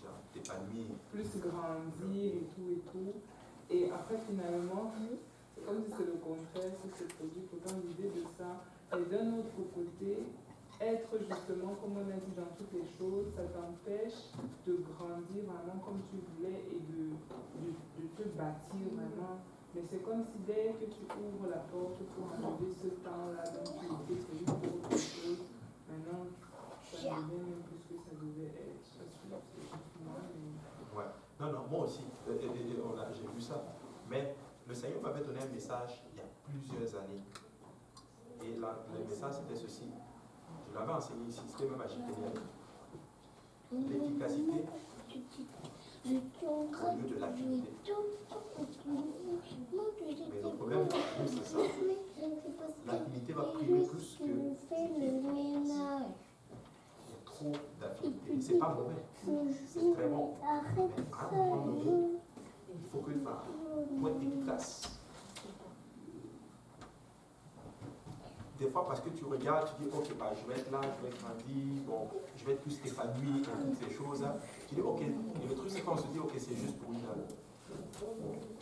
Genre, t'épanouir. plus grandir et tout. Et après, finalement, c'est comme si c'est le contraire qui se produit. Pourtant, l'idée de ça. Et d'un autre côté, être justement, comme on a dit dans toutes les choses, ça t'empêche de grandir vraiment comme tu voulais et de te bâtir vraiment. Mais c'est comme si dès que tu ouvres la porte pour enlever ce temps-là, donc tu étais prévu pour autre chose, maintenant, ça devient même plus que ça devait être. Parce que c'est juste moi, mais... Ouais. Non, moi aussi, j'ai vu ça. Mais le Seigneur m'avait donné un message il y a plusieurs années. Et là, le message c'était ceci. Je l'avais enseigné ici, c'était même à JPL. L'efficacité au lieu de l'activité. Mais le problème, c'est ça. L'activité va primer plus que l'efficacité. Il y a trop d'activité. C'est pas mauvais, c'est très bon. Mais à un moment donné, il faut que pour être efficace. Des fois, parce que tu regardes, tu dis, ok, bah, je vais être là, je vais grandir, bon, je vais être plus épanoui et toutes ces choses. Tu dis, ok, et le truc, c'est qu'on se dit, ok, c'est juste pour une heure.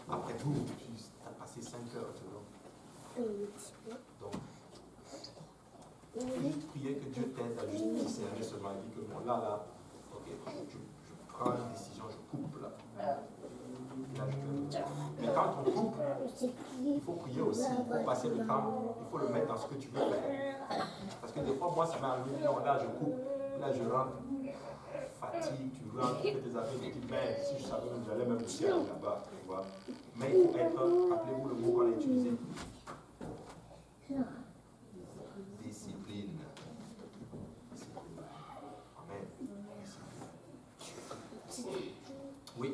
Après tout, tu as passé 5 heures, tu vois. Donc, il faut juste prier que Dieu t'aide à juste discerner seulement. Il dit que bon, là, ok, je prends une décision, je coupe là. Mais quand on coupe, il faut prier aussi, il faut passer le temps, il faut le mettre dans ce que tu veux faire. Parce que des fois, moi, ça m'est arrivé, non, là, je coupe, là, je rentre, fatigue, tu rentres, tu fais tes affaires, tu te dis, mais si je savais, j'allais même aussi aller là-bas, tu vois. Mais il faut être, rappelez-vous le mot qu'on a utilisé. Discipline. Amen. Oui.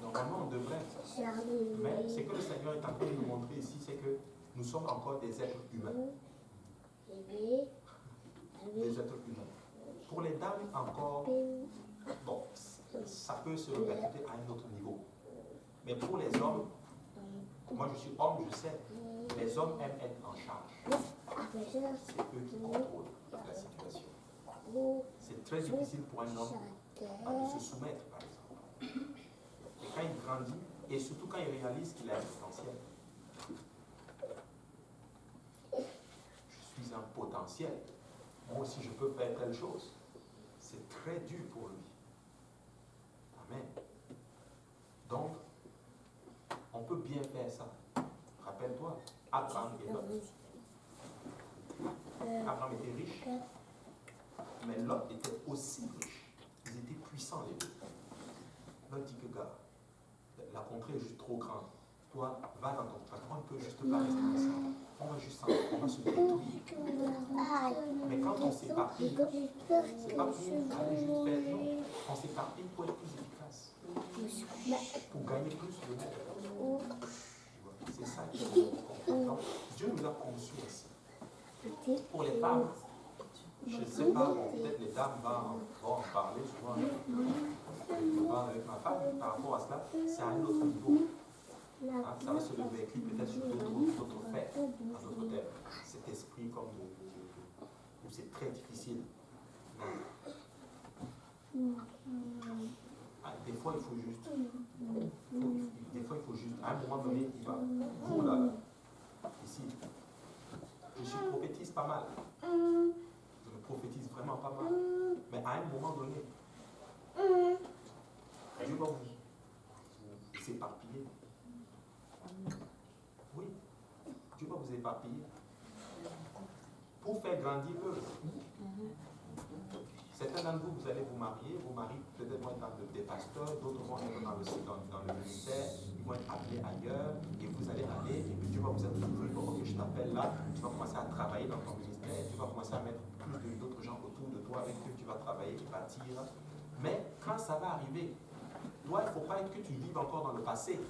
Normalement, on devrait. Mais ce que le Seigneur est en train de nous montrer ici, c'est que nous sommes encore des êtres humains. Des êtres humains. Pour les dames, encore, bon, ça peut se répercuter à un autre niveau. Mais pour les hommes, moi je suis homme, je sais, les hommes aiment être en charge. C'est eux qui contrôlent la situation. C'est très difficile pour un homme de se soumettre, par exemple. Et quand il grandit, et surtout quand il réalise qu'il a un potentiel, je suis un potentiel, moi aussi je peux faire telle chose, c'est très dur pour lui. Amen. Donc, on peut bien faire ça. Rappelle-toi, Abraham et Lot. Abraham était riche, mais Lot était aussi riche. Ils étaient puissants les deux. Lot dit que, gars, la contrée est juste trop grande. Toi, va dans ton patron, on ne peut juste pas rester ensemble. On va juste on va se détruire. Mais quand on s'éparpille, c'est pas pour aller juste faire, non. On s'éparpille pour être plus efficace. Pour gagner plus de monde. C'est ça qui est important. Dieu nous a conçus ainsi. Pour les femmes, je ne sais pas, bon, peut-être les dames vont en parler souvent. Je parle avec ma femme par rapport à cela, c'est à un autre niveau. Hein, ça va se vécu peut-être sur d'autres faits, à d'autres thèmes. Cet esprit comme où c'est très difficile. Des fois, il faut juste. Des fois, il faut juste. À un moment donné, il va. Vous là, ici, je prophétise pas mal. Je me prophétise vraiment pas mal. Mais à un moment donné, Dieu va vous éparpiller. Oui, Dieu va vous éparpiller. Pour faire grandir eux. Certains d'entre vous, vous allez vous marier, vos maris peut-être vont être des pasteurs, d'autres vont être dans le ministère, ils vont être appelés ailleurs, et vous allez aller, et puis Dieu va vous être ouvert, ok, je t'apprends. appel là, tu vas commencer à travailler dans ton ministère, tu vas commencer à mettre plus d'autres gens autour de toi avec qui tu vas travailler, bâtir. Mais quand ça va arriver, toi, il ne faut pas que tu vives encore dans le passé.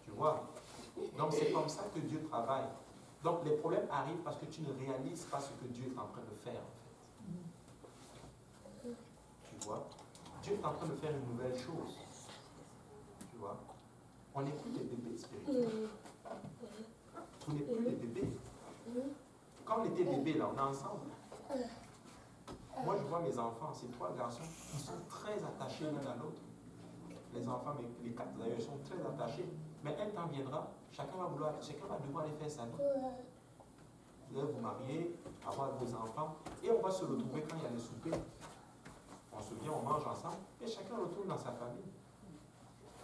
Tu vois? Donc c'est comme ça que Dieu travaille. Donc les problèmes arrivent parce que tu ne réalises pas ce que Dieu est en train de faire en fait. Tu vois? Dieu est en train de faire une nouvelle chose. Tu vois? On n'est plus des bébés spirituels. On n'est plus des bébés. Quand on était bébés là, on est ensemble. Moi je vois mes enfants, ces 3 garçons, ils sont très attachés l'un à l'autre. Les enfants, les 4 d'ailleurs, sont très attachés. Mais un temps viendra, chacun va devoir aller faire sa vie. Vous allez vous marier, avoir vos enfants, et on va se retrouver quand il y a le souper. On se vient, on mange ensemble, et chacun retourne dans sa famille.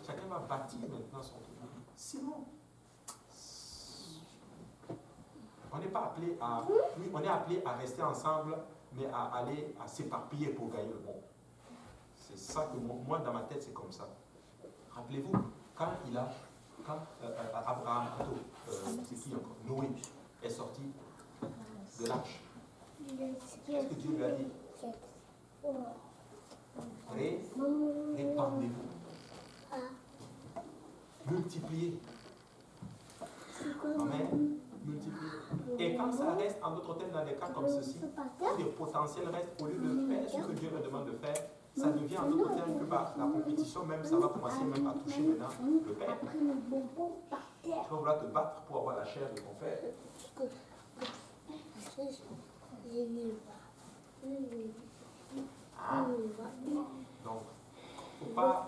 Chacun va bâtir maintenant son truc. Sinon, on n'est pas appelé à... Oui, on est appelé à rester ensemble, mais à aller à s'éparpiller pour gagner le monde. C'est ça que moi, dans ma tête, c'est comme ça. Rappelez-vous, quand Abraham, c'est qui encore? Noé est sorti de l'arche. Qu'est-ce que Dieu lui a dit? Répandez-vous. Multipliez. Amen. Multiplier. Et quand ça reste, en d'autres termes, dans des cas comme ceci, où les potentiels restent, au lieu de faire ce que Dieu me demande de faire, ça devient en d'autres termes que la compétition même, ça va commencer même à toucher maintenant le père. Tu vas vouloir te battre pour avoir la chair de ton père. Donc,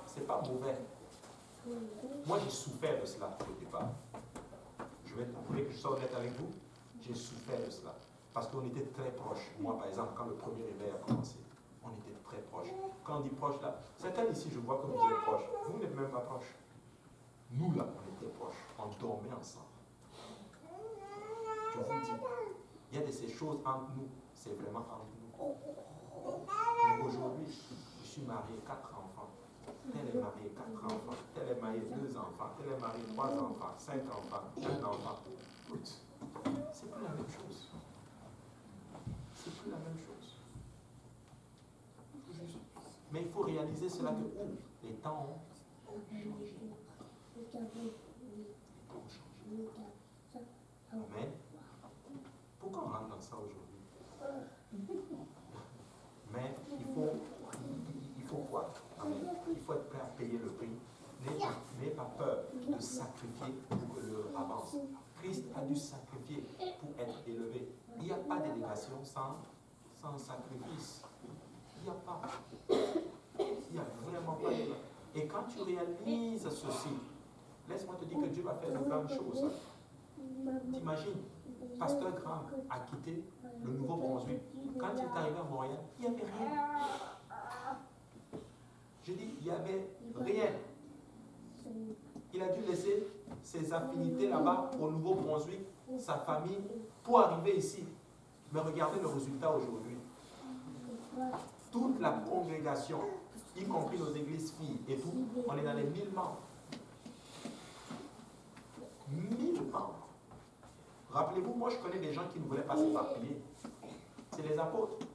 c'est pas mauvais. Moi, j'ai souffert de cela au départ. Vous voulez que je sois honnête avec vous? J'ai souffert de cela. Parce qu'on était très proches. Moi, par exemple, quand le premier réveil a commencé, on était très proches. Quand on dit proches, là, certains ici, je vois que vous êtes proches. Vous n'êtes même pas proches. Nous, là, on était proches. On dormait ensemble. Je vous dis, il y a de ces choses entre nous. C'est vraiment entre nous. Mais aujourd'hui, je suis marié 4 enfants. Elle est mariée 4 enfants. Elle est mariée 2 enfants. Elle est mariée 3 enfants, 5 enfants, 1 enfant. Écoute, c'est plus la même chose. C'est plus la même chose. Mais il faut réaliser cela que les temps ont changé. Les temps ont changé. Amen. Pourquoi on rentre dans ça aujourd'hui? Mais il faut quoi? Amen. Il faut être prêt à payer le prix. N'ayez pas peur de sacrifier pour que l'heure avance. Christ a dû sacrifier pour être élevé. Il n'y a pas d'élévation sans sacrifice. Il n'y a pas. Il n'y a vraiment pas d'élévation. Et quand tu réalises ceci, laisse-moi te dire que Dieu va faire de grandes choses. T'imagines, Pasteur Graham a quitté le Nouveau-Brunswick. Quand il est arrivé à Montréal, il n'y avait rien. Je dis, il n'y avait rien. Il a dû laisser ses affinités là-bas au Nouveau-Brunswick, sa famille, pour arriver ici. Mais regardez le résultat aujourd'hui. Toute la congrégation, y compris nos églises filles et tout, on est dans les 1000 membres. 1000 membres. Rappelez-vous, moi je connais des gens qui ne voulaient pas s'éparpiller. C'est les apôtres.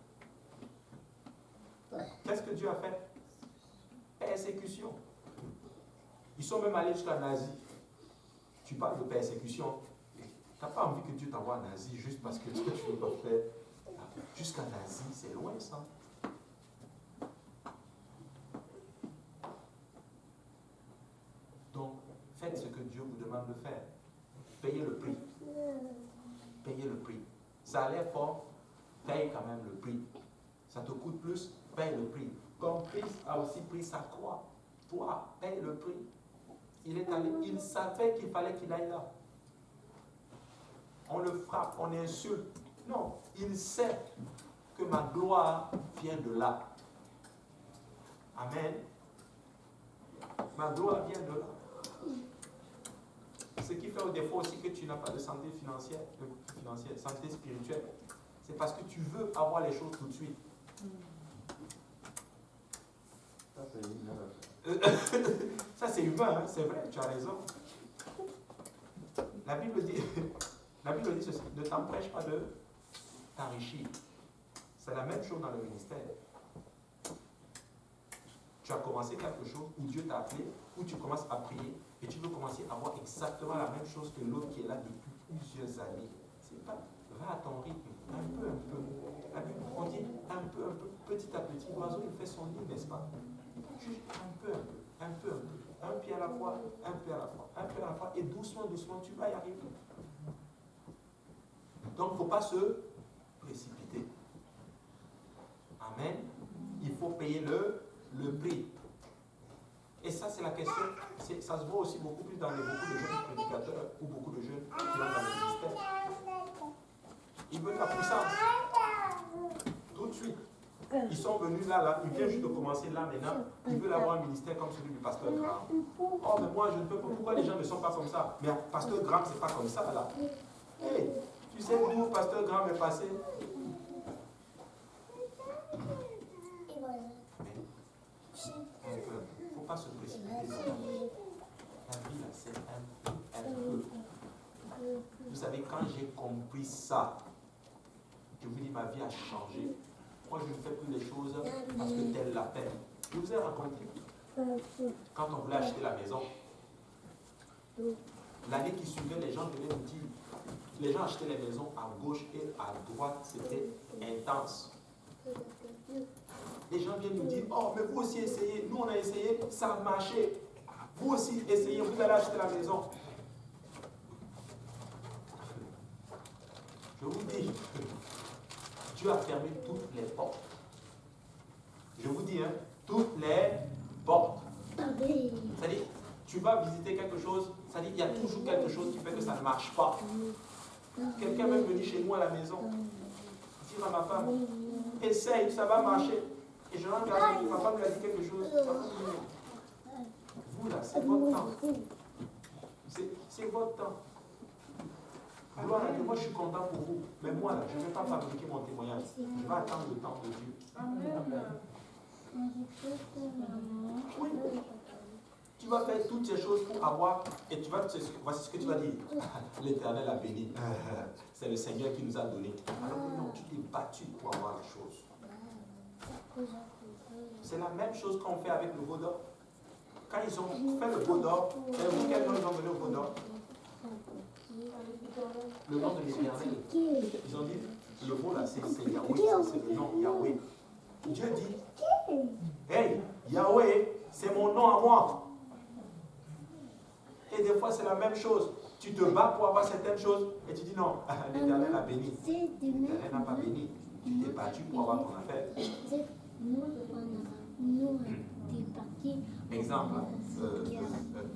Qu'est-ce que Dieu a fait? Persécution. Ils sont même allés jusqu'à Asie. Tu parles de persécution. Tu n'as pas envie que Dieu t'envoie en Asie juste parce que tu ne veux pas faire. Jusqu'à Asie, c'est loin ça. Donc, faites ce que Dieu vous demande de faire. Payez le prix. Payez le prix. Ça a l'air fort, paye quand même le prix. Ça te coûte plus, paye le prix. Comme Christ a aussi pris sa croix, toi, paye le prix. Il est allé, il savait qu'il fallait qu'il aille là. On le frappe, on l'insulte. Non, il sait que ma gloire vient de là. Amen. Ma gloire vient de là. Ce qui fait au défaut aussi que tu n'as pas de santé financière, santé spirituelle, c'est parce que tu veux avoir les choses tout de suite. Ça, c'est humain. Ça, c'est humain, hein? C'est vrai, tu as raison. La Bible dit ceci, ne t'empêche pas de t'enrichir. C'est la même chose dans le ministère. Tu as commencé quelque chose où Dieu t'a appelé, où tu commences à prier et tu veux commencer à avoir exactement la même chose que l'autre qui est là depuis plusieurs années. C'est pas, va à ton rythme, un peu. La Bible, on dit un peu, petit à petit. L'oiseau, il fait son nid, n'est-ce pas? Juste un peu. Un pied à la fois, un pied à la fois. Et doucement, tu vas y arriver. Donc, il ne faut pas se précipiter. Amen. Il faut payer le prix. Et ça, c'est la question. Ça se voit aussi beaucoup plus dans beaucoup de jeunes prédicateurs ou beaucoup de jeunes qui sont dans le ministère. Ils veulent la puissance. Tout de suite. Ils sont venus là, ils viennent juste de commencer là maintenant. Ils veulent avoir un ministère comme celui du pasteur Graham. Oh, mais moi, je ne peux pas. Pourquoi les gens ne sont pas comme ça? Mais pasteur Graham, c'est pas comme ça là. Hey, tu sais d'où pasteur Graham est passé? Il ne faut pas se précipiter dans la vie. La vie, là, c'est un peu. Vous savez, quand j'ai compris ça, je vous dis, ma vie a changé. Moi, je ne fais plus les choses parce que telle la peine. Je vous ai raconté. Quand on voulait acheter la maison, l'année qui suivait, les gens venaient nous dire, les gens achetaient les maisons à gauche et à droite, c'était intense. Les gens viennent nous dire, oh, mais vous aussi essayez. Nous, on a essayé, ça a marché. Vous aussi essayez, vous allez acheter la maison. Je vous dis, Dieu a fermé toutes les portes. Je vous dis, toutes les portes. C'est-à-dire, tu vas visiter quelque chose, c'est-à-dire, il y a toujours quelque chose qui fait que ça ne marche pas. Quelqu'un même venu chez nous à la maison, dire à ma femme, essaye, ça va marcher. Et je regarde, ma femme lui a dit quelque chose. Vous là, c'est votre temps. C'est votre temps. Gloire à Dieu, moi je suis content pour vous. Mais moi là, je ne vais pas fabriquer mon témoignage. Je vais attendre le temps de Dieu. Oui. Tu vas faire toutes ces choses pour avoir. Et tu vas, voici ce que tu vas dire. L'Éternel a béni. C'est le Seigneur qui nous a donné. Alors que non, tu t'es battu pour avoir les choses. C'est la même chose qu'on fait avec le veau d'or. Quand ils ont fait le veau d'or, quel nom ils ont donné au veau d'or? Le nom de l'Éternel. Ils ont dit, le veau là, c'est Yahweh, c'est le nom Yahweh. Dieu dit, hey, Yahweh, c'est mon nom à moi. Et des fois, c'est la même chose. Tu te bats pour avoir certaines choses et tu dis non, l'Éternel a béni. L'Éternel n'a pas béni. Tu t'es battu pour avoir ton affaire. Exemple,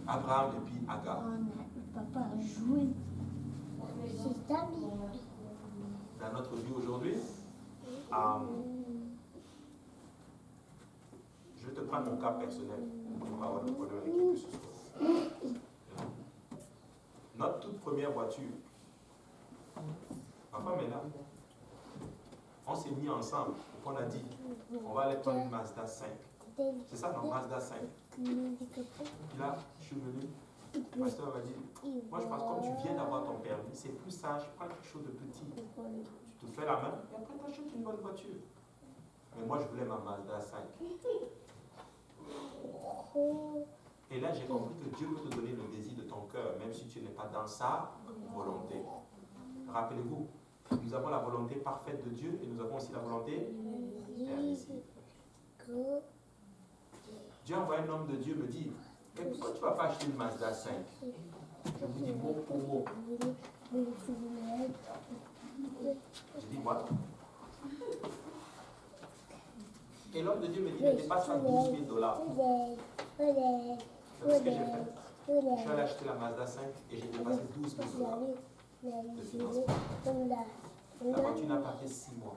Abraham et puis Agar. Papa a joué. Dans notre vie aujourd'hui, je vais te prendre mon cas personnel pour pas avoir de problème avec qui que ce soit. Notre toute première voiture, ma femme est là. On s'est mis ensemble. On a dit, on va aller prendre une Mazda 5. C'est ça, non? Mazda 5. Puis là, je suis venu. Le pasteur m'a dit, moi je pense que comme tu viens d'avoir ton permis, c'est plus sage, prends quelque chose de petit. Tu te fais la main et après tu achètes une bonne voiture. Mais moi je voulais ma Mazda 5. Et là j'ai compris que Dieu peut te donner le désir de ton cœur, même si tu n'es pas dans sa volonté. Rappelez-vous, nous avons la volonté parfaite de Dieu et nous avons aussi la volonté permissive. Dieu a envoyé un homme de Dieu me dire, mais pourquoi tu ne vas pas acheter une Mazda 5? Je vous dis mot pour mot. Je dis voilà. Et l'homme de Dieu me dit, ne dépasse pas $12 000. C'est ce que j'ai fait. Je suis allé acheter la Mazda 5 et j'ai dépassé $12 000 de financement. La voiture n'a pas fait 6 mois.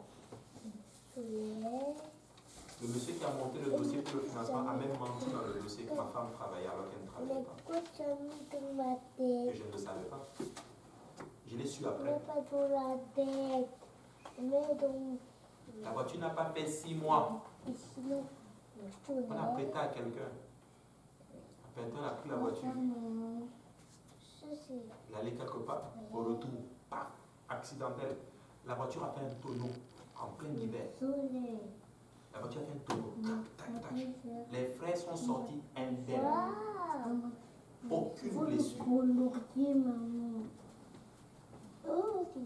Le monsieur qui a monté le dossier pour le financement a même menti dans le dossier que ma femme travaillait alors qu'elle ne travaillait pas. Et je ne le savais pas. Je l'ai su après. La voiture n'a pas fait 6 mois. On a prêté à quelqu'un. La personne a pris la voiture. aller quelque part, au retour, paf, accidentel. La voiture a fait un tonneau en plein hiver. La voiture a fait un tonneau. Tac, tac, tac. Les frères sont sortis indemnes. Aucune blessure.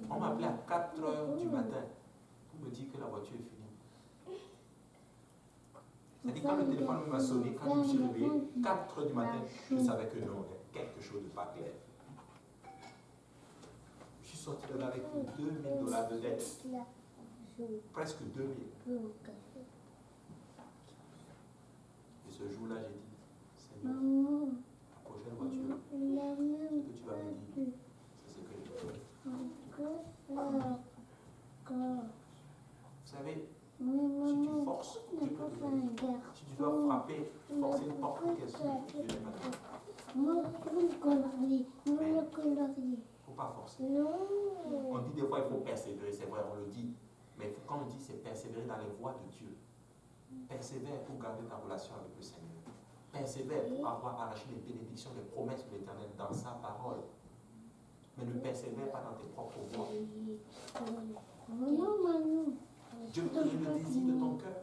On m'a appelé à 4 h du matin pour me dire que la voiture est finie. C'est-à-dire quand le téléphone m'a sonné, quand je me suis réveillé, 4 h du matin, je savais que non, il y a quelque chose de pas clair. Je suis sorti de là avec $2000 de dette. Presque 2000. Et ce jour-là, j'ai dit, Seigneur, la prochaine voiture, ce que tu vas me dire, c'est ce que je veux. Vous savez, si tu forces, Dieu peut te donner. Si tu dois frapper, forcer une porte qui est sûre, Dieu n'est pas là. Il ne faut pas forcer. On dit des fois il faut persévérer, c'est vrai, on le dit. Mais quand on dit c'est persévérer dans les voies de Dieu, persévère pour garder ta relation avec le Seigneur. Persévère pour avoir arraché les bénédictions, les promesses de l'Éternel dans sa parole. Mais ne persévère pas dans tes propres voies. Dieu te donne le désir de ton cœur.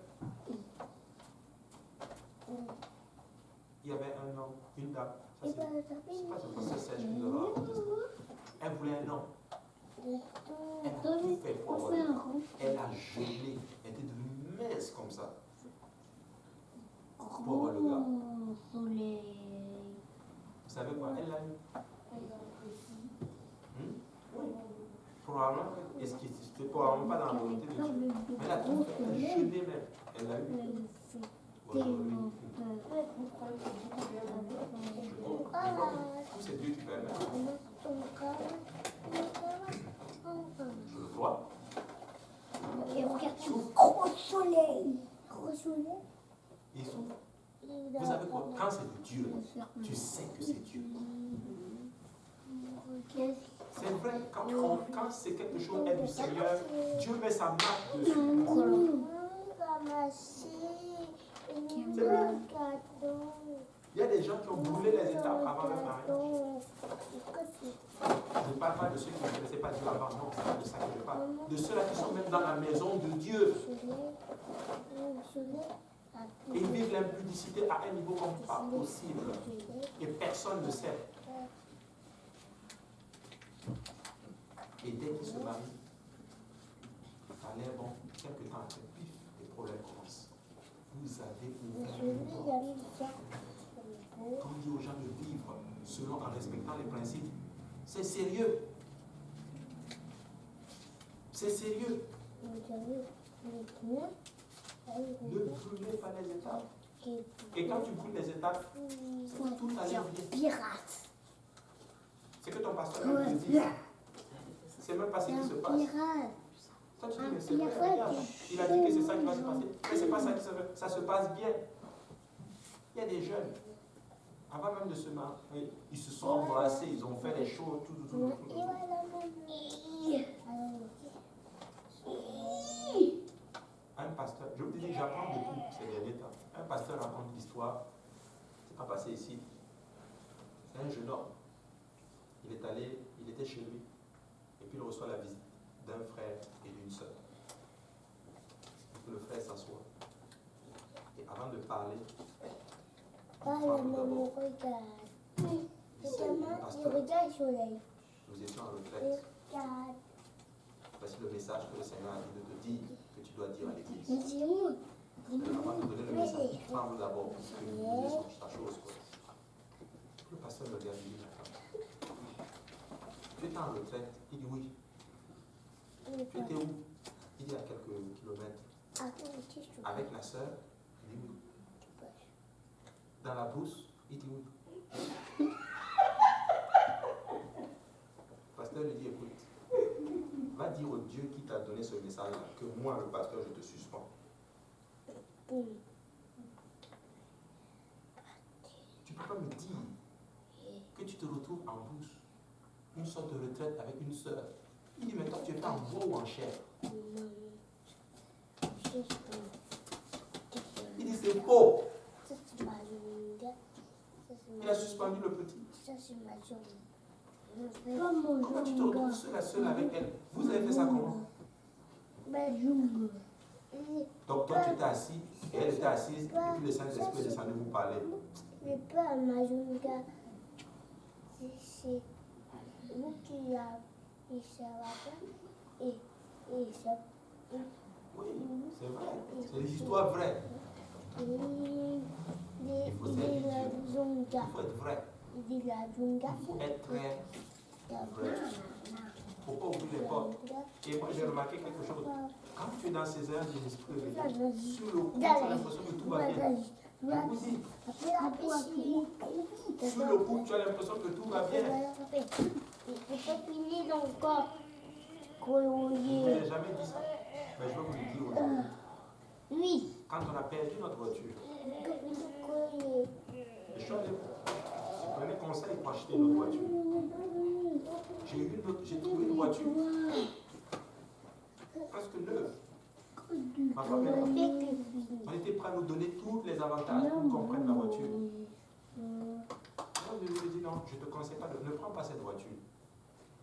Il y avait un homme, une dame, ça c'est pas ce professeur Serge qui nous a raconté ça. Elle voulait un homme. Elle a tout fait pour avoir un homme. Elle a gelé, elle était devenue mince comme ça. Pour avoir le gars. Vous savez quoi, elle l'a eu. Oui. Probablement, est-ce que c'était probablement pas dans la volonté de Dieu. Mais elle a tout fait, elle a gelé même. Elle l'a eu. Aujourd'hui, tout c'est Dieu qui permet. Je le vois. Et regarde, gros soleil. Gros soleil. Il souffre. Vous savez quoi? Quand c'est de Dieu, tu sais que c'est Dieu. C'est vrai, quand c'est quelque chose est du Seigneur, Dieu met sa marque dessus. C'est vrai. Il y a des gens qui ont brûlé les étapes avant le mariage. Je ne parle pas de ceux qui ne connaissaient pas Dieu avant, non, c'est pas de ça que je parle. De ceux-là qui sont même dans la maison de Dieu. Et ils vivent l'impudicité à un niveau comme pas possible. Et personne ne sait. Et dès qu'ils se marient, ça a l'air bon. Quelques temps après, pif, les problèmes commencent. Vous avez ouvert une porte. Quand on dit aux gens de vivre selon en respectant les principes, c'est sérieux. C'est sérieux. Ne brûlez pas les étapes. Et quand tu brûles les étapes, tout allait bien. C'est que ton pasteur vient de te dire. C'est même pas ce qui se passe. Toi, tu dis, mais c'est vrai, regarde. Il a dit que c'est ça qui va se passer. Mais c'est pas ça qui se passe. Ça se passe bien. Il y a des jeunes, avant même de se marier, ils se sont embrassés, ils ont fait les choses, tout. Un pasteur, je vous dis, j'apprends beaucoup ces derniers temps. Un pasteur raconte l'histoire, c'est pas passé ici. C'est un jeune homme. Il était chez lui, et puis il reçoit la visite d'un frère et d'une sœur. Le frère s'assoit. Et avant de parler, il parle d'abord. Nous étions en retraite. Voici le message que le Seigneur a dit de te dire, que tu dois dire à l'église. Avant de te donner le message, tu parles d'abord, parce que nous disons ta chose. Quoi. Le pasteur me regarde et dit, tu étais en retraite? Il dit oui. Tu étais où? Il dit à quelques kilomètres. Avec la sœur? Il dit oui. Dans la brousse? Il dit oui. Le pasteur lui dit, écoute, va dire au Dieu qui t'a donné ce message-là que moi, le pasteur, je te suspends. Tu ne peux pas me dire que tu te retrouves en brousse, une sorte de retraite avec une sœur. Il dit, mais toi, tu es en bois ou en chair? Il dit, c'est faux. Il a suspendu le petit. Comment tu te retrouves seul avec elle? Vous avez fait ça comment? Donc toi tu étais assis, et elle était assise, et puis le Saint-Esprit est descendu vous parler. Mais pas Majunga. C'est vous qui a et ça va et ça. Oui, c'est vrai. C'est des histoires vraies. Il faut être vrai. Il faut être très vrai. Il ne faut pas ouvrir les portes. Et moi j'ai remarqué quelque chose. Quand tu es dans ces heures de l'esprit, sur le coup, tu as l'impression que tout va bien. Je vous dis, sur le coup, tu as l'impression que tout va bien. Je ne l'ai jamais dit ça. Mais je vais vous le dire aujourd'hui. Oui. Quand on a perdu notre voiture, je suis allé prenez conseil pour acheter notre voiture. J'ai trouvé une voiture presque neuve. Ma femme et moi, on était prêts à nous donner tous les avantages pour qu'on prenne la voiture. Alors je lui ai dit non, je ne te conseille pas, ne prends pas cette voiture.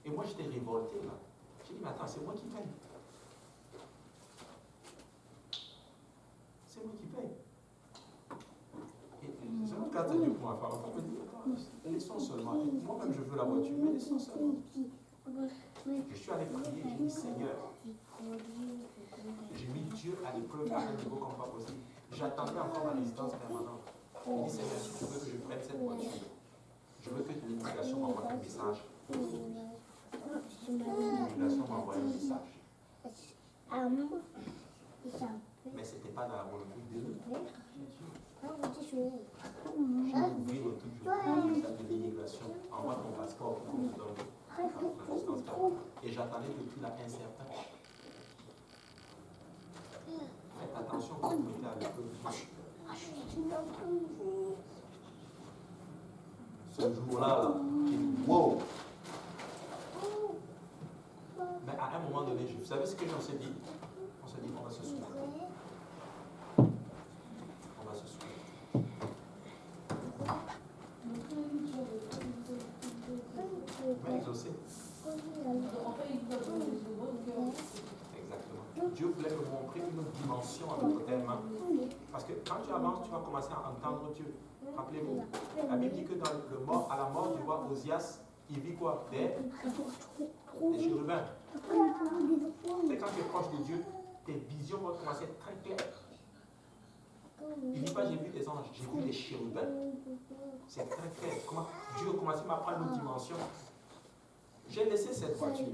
Et moi j'étais révolté là. J'ai dit mais attends, c'est moi qui paye. C'est moi qui paye. Et je regarde Dieu pour ma femme. Elle me dit attends, laissons seulement. Moi-même je veux la voiture, mais laissons seulement. Je suis allé prier, j'ai dit Seigneur. J'ai mis Dieu à l'épreuve à un niveau comme pas possible. J'attendais encore ma résidence permanente. J'ai dit Seigneur, si tu veux que je prenne cette voiture, je veux que l'immigration m'envoie un message. L'immigration m'envoie un message. Mais ce n'était pas dans la volonté de Dieu. Je vais ouvrir le truc, je vais ouvrir de l'immigration. Envoie ton passeport pour qu'on te donne la résidence permanente. Et j'attendais depuis là incertain. Faites attention quand vous mettez à l'épreuve. Ce jour-là, j'ai dit wow! Mais à un moment donné, vous savez ce que j'en s'est dit? On s'est dit, on va se soumettre. On va se soumettre. Mais exaucer. Exactement. Dieu voulait me montrer une autre dimension à notre thème. Parce que quand tu avances, tu vas commencer à entendre Dieu. Rappelez-vous, la Bible dit que à la mort du roi Osias, il vit quoi? Des chérubins. C'est quand tu es proche de Dieu, tes visions vont commencer à être très claires. Il ne dit pas j'ai vu des anges, j'ai vu des chérubins. C'est très clair. Comment Dieu a commencé à m'apprendre une autre dimension. J'ai laissé cette voiture.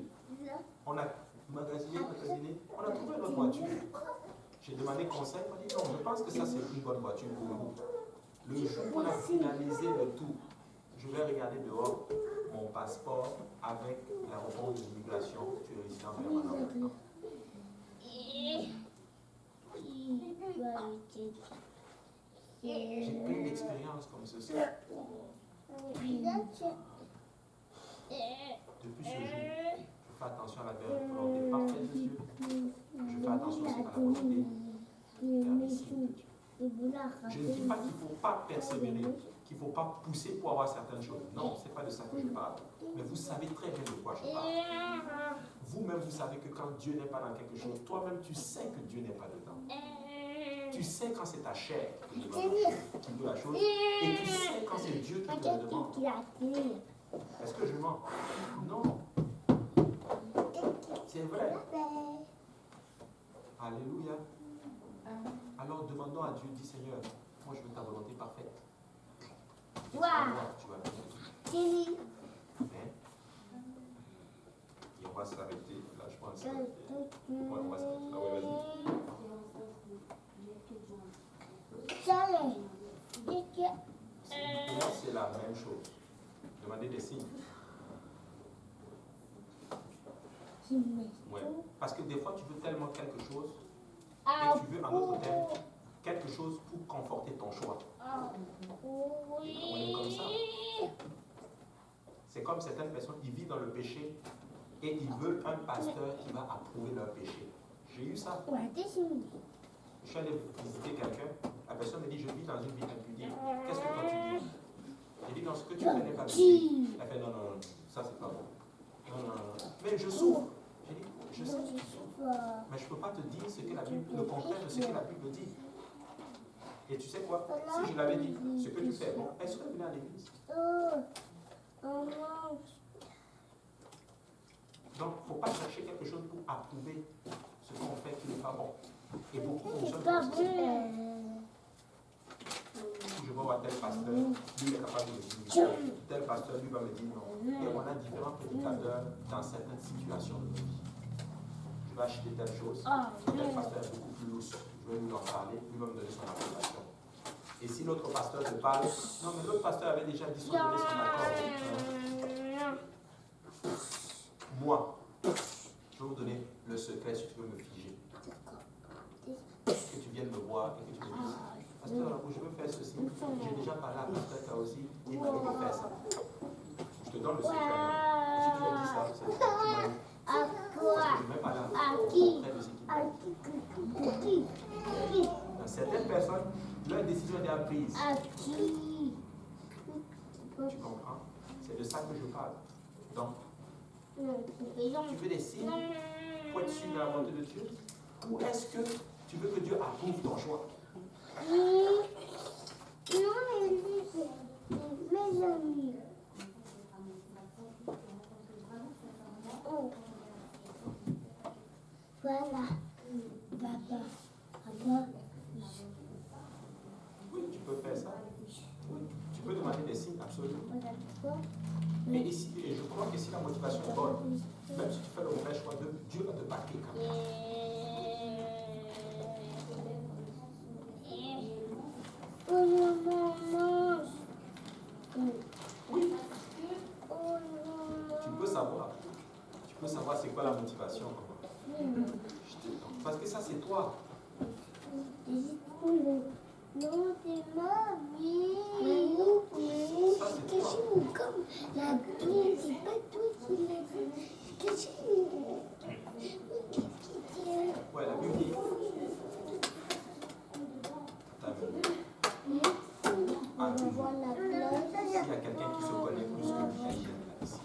On a magasiné, on a trouvé notre voiture. J'ai demandé conseil, on m'a dit non, je pense que ça c'est une bonne voiture pour vous. Le jour où on a finalisé le tout, je vais regarder dehors mon passeport avec la réponse de l'immigration, tu es résident permanent maintenant. J'ai plein d'expériences comme ceci. Depuis ce jour, je fais attention à la volonté parfaite de Dieu. Je fais attention aussi à la volonté permissible de Dieu. Je ne dis pas qu'il ne faut pas persévérer, qu'il ne faut pas pousser pour avoir certaines choses. Non, ce n'est pas de ça que je parle. Mais vous savez très bien de quoi je parle. Vous-même, vous savez que quand Dieu n'est pas dans quelque chose, toi-même, tu sais que Dieu n'est pas dedans. Tu sais quand c'est ta chair qui veut la chose, et tu sais quand c'est Dieu qui te le demande. Est-ce que je mens? Non. C'est vrai. Alléluia. Alors demandons à Dieu, dis Seigneur, moi je veux ta volonté parfaite. Tu vas bien. Amen. Et on va s'arrêter là, je pense. Ouais, on va s'arrêter là, ouais, vas-y. Pour moi, c'est la même chose. Demandez des signes. Ouais. Parce que des fois, tu veux tellement quelque chose et tu veux en autre terme quelque chose pour conforter ton choix. On est comme ça. C'est comme certaines personnes, ils vivent dans le péché et ils veulent un pasteur qui va approuver leur péché. J'ai eu ça. Je suis allé visiter quelqu'un, la personne me dit, je vis dans une vie impudique. Qu'est-ce que toi tu dis? J'ai dit, non, ce que tu fais n'est pas biblique. Elle fait, non, ça c'est pas vrai. Mais je souffre. J'ai dit, je sais que tu souffres. Mais je ne peux pas te dire ce que la Bible, le contraire de ce que la Bible dit. Et tu sais quoi? Si je l'avais dit, ce que tu fais, bon, elle serait venue à l'église. Donc, il ne faut pas chercher quelque chose pour approuver ce qu'on fait qui n'est pas bon. Et beaucoup fonctionnent comme ça. Si je vais voir tel pasteur, lui il est capable de me dire, tel pasteur, lui va me dire non. Et on a différents prédicateurs dans certaines situations de notre vie. Je vais acheter telle chose, tel pasteur est beaucoup plus lousse, je vais lui en parler, lui va me donner son approbation. Et si l'autre pasteur te parle, non mais l'autre pasteur avait déjà dit son donné son accord. Moi, je vais vous donner le secret si tu veux me figer. Que tu viennes me voir et que tu me dises, pasteur, je veux faire ceci. J'ai déjà parlé à pasteur Kaosi, il m'a dit de faire ça. Je te donne le secret. Si tu me dis ça, c'est ce que tu m'as dit. Parce que je ne mets pas là auprès de ce qui m'aide. Dans certaines personnes, leur décision est prise. Tu comprends? C'est de ça que je parle. Donc, tu veux des signes pour être sûr de la volonté de Dieu? Ou est-ce que tu veux que Dieu approuve ton choix? Mes amis. Voilà. Papa. Papa. Oui, tu peux faire ça. Oui. Tu peux demander des signes, absolument. Mais ici, et je crois que si la motivation est bonne, même si tu fais le mauvais choix, Dieu va te baquer quand même. Tu peux savoir c'est quoi la motivation. Parce que ça, c'est toi. Non, c'est mamie. Ça, c'est toi. Comme la pluie, c'est pas toi qui l'as dit. Ouais, la Bible dit. On voit la plage. S'il y a quelqu'un qui se connaît plus que lui, il est ici.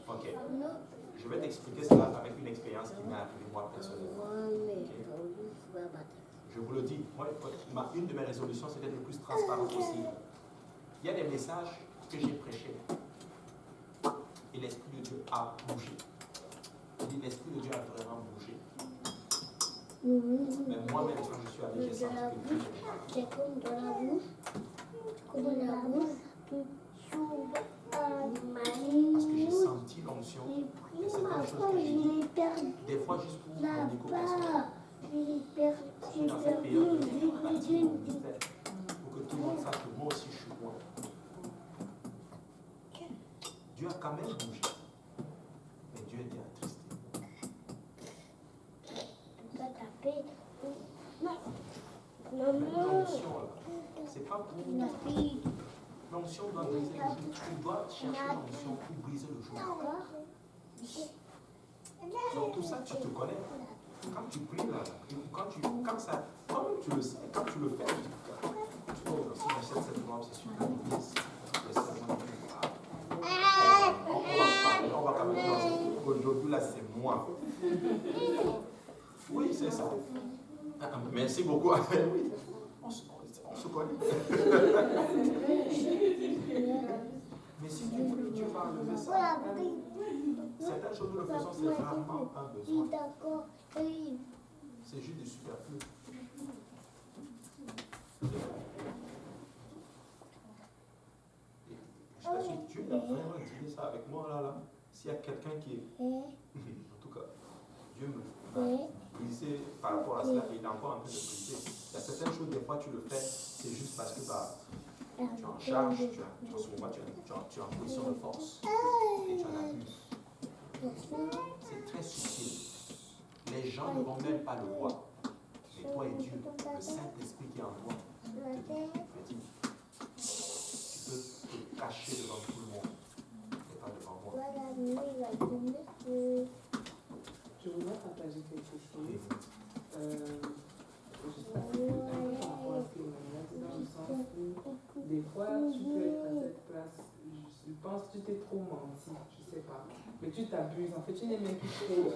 Ok. Je vais t'expliquer cela avec une expérience qui m'est arrivée moi personnellement. Okay. Je vous le dis, une de mes résolutions, c'est d'être le plus transparent possible. Il y a des messages que j'ai prêchés. Et l'Esprit de Dieu a bougé. L'Esprit de Dieu a vraiment bougé. Mais moi-même, quand je suis allé, j'ai senti que Dieu n'était pas là. C'est comme dans la bouche. Comme dans la bouche. Parce que j'ai senti l'onction. Il y a certaines choses que j'ai dit. Des fois, juste pour mon écho personnel. Je suis dans cette période de bâtir mon ministère. Pour que tout le monde sache que moi aussi, je suis moi. Dieu a quand même bougé. Mais Dieu était attristé. L'onction, c'est pas pour nous. L'onction doit briser le joug. Tu dois chercher l'onction pour briser le joug. Donc tout ça, tu te connais. Quand tu pries là, quand ça, comme tu le sais, quand tu le fais, tu te dis, oh, si j'achète cette robe, c'est super nice. On va parler aujourd'hui là, c'est moi. Oui, c'est ça. Merci beaucoup. Oui, on se connaît. Mais si Dieu va enlever ça, certaines choses nous le faisons, c'est rarement un besoin. C'est juste du superflu. Je sais pas si Dieu a vraiment dit ça avec moi là. S'il y a quelqu'un qui est. En tout cas, Dieu me briser par rapport à cela, il est encore en train de briser. Il y a certaines choses, des fois tu le fais, c'est juste parce que tu es en charge, en ce moment tu es en position de force et tu en abuses. C'est très subtil. Les gens ne vont même pas le voir. Mais toi et Dieu, le Saint-Esprit qui est en toi, te dit, tu peux te cacher devant tout le monde, mais pas devant moi. Je voudrais partager quelque chose. je sais pas si c'est un peu par rapport à ce que Emmanuel dit, dans le sens où des fois tu peux être à cette place, je pense que tu t'es trop menti, je sais pas, mais tu t'abuses, en fait tu n'es même plus trop,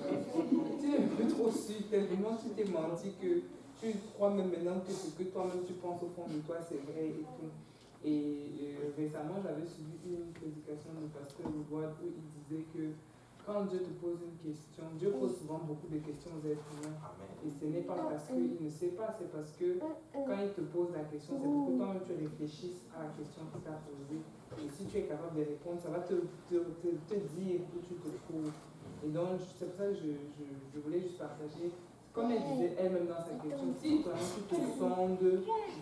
tu n'es plus trop sûr, tellement tu t'es menti que tu crois même maintenant que ce que toi-même tu penses au fond de toi c'est vrai et tout. Et récemment j'avais suivi une prédication du pasteur Woodward où il disait que quand Dieu te pose une question, Dieu pose souvent beaucoup de questions aux êtres humains. Et ce n'est pas parce qu'il ne sait pas, c'est parce que quand il te pose la question, c'est pour que toi-même tu réfléchisses à la question qu'il t'a posée. Et si tu es capable de répondre, ça va te dire où tu te trouves. Et donc, c'est pour ça que je voulais juste partager, comme elle disait elle-même dans sa question, si vraiment tu te sondes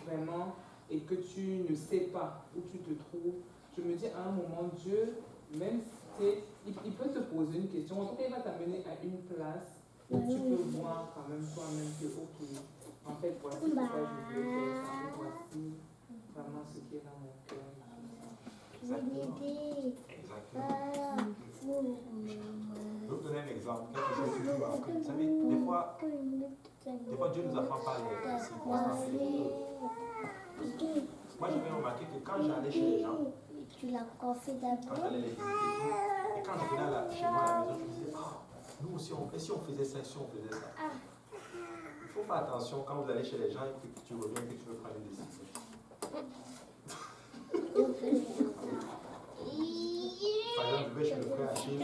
vraiment et que tu ne sais pas où tu te trouves, je me dis à un moment, Dieu, même si il peut te poser une question, en tout cas il va t'amener à une place où tu peux voir quand même toi-même que ok, en fait voici pourquoi je veux faire ça, ou voici vraiment ce qui est dans mon cœur. Exactement. Je vais vous donner un exemple, quelque chose que je vois. Vous savez, des fois Dieu nous apprend pas les circonstances. Moi j'avais remarqué que quand j'allais chez les gens, quand j'allais les visiter, et quand je venais chez moi à la maison, je me disais, nous aussi, si on faisait ça, si on faisait ça. Il faut faire attention quand vous allez chez les gens et que tu reviens et que tu veux prendre une décision. Par exemple, je vais chez le frère Achille.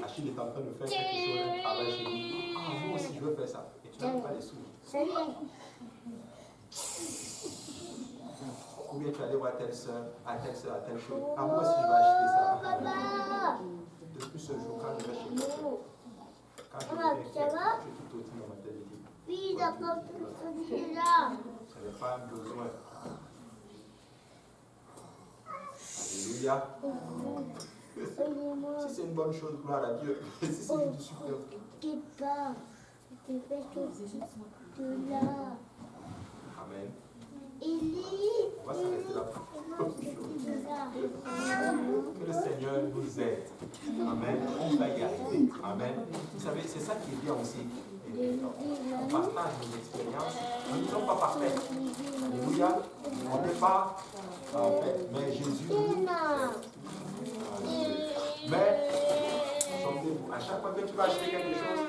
Achille est en train de faire quelque chose, un travail chez lui. Moi aussi, je veux faire ça. Et tu n'as pas les sous. Ou bien tu vas aller voir telle soeur, à telle soeur, à telle chose. Moi aussi, je vais acheter ça. Depuis ce jour, quand je vais chez lui, quand je reviens, je suis tout aussi dans ma tête. Je n'avais pas besoin. Alléluia. Si c'est une bonne chose, gloire à Dieu. Si c'est du super. Amen. On va s'arrêter là. Que le Seigneur nous aide. Amen. On va y arriver. Amen. Vous savez, c'est ça qui est bien aussi. On partage nos expériences. Nous ne sommes pas parfaits. Alléluia. On n'est pas parfaits. Mais Jésus nous. Mais, sortez-vous. À chaque fois que tu vas acheter quelque chose,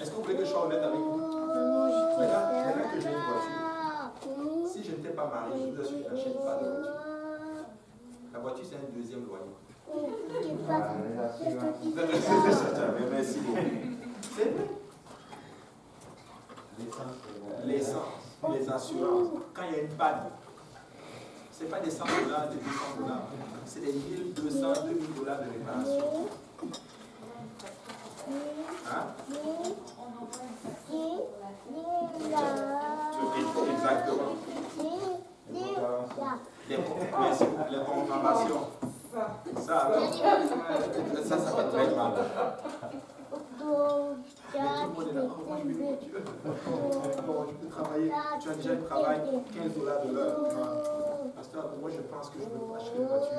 est-ce que vous voulez que je sois honnête avec vous? Maintenant que j'ai une voiture, si je n'étais pas marié, je vous assure que je n'achète pas de voiture. La voiture, c'est un deuxième loyer. Merci beaucoup. C'est vrai. L'essence, les assurances. Quand il y a une panne, ce n'est pas des $100, des $200. C'est des $1 200, $2 000 de réparation. Hein? Exactement. Les programmations. Ça fait très mal. Je peux travailler. Tu as déjà un travail, $15 de l'heure. Pasteur, moi je pense que je veux acheter une voiture.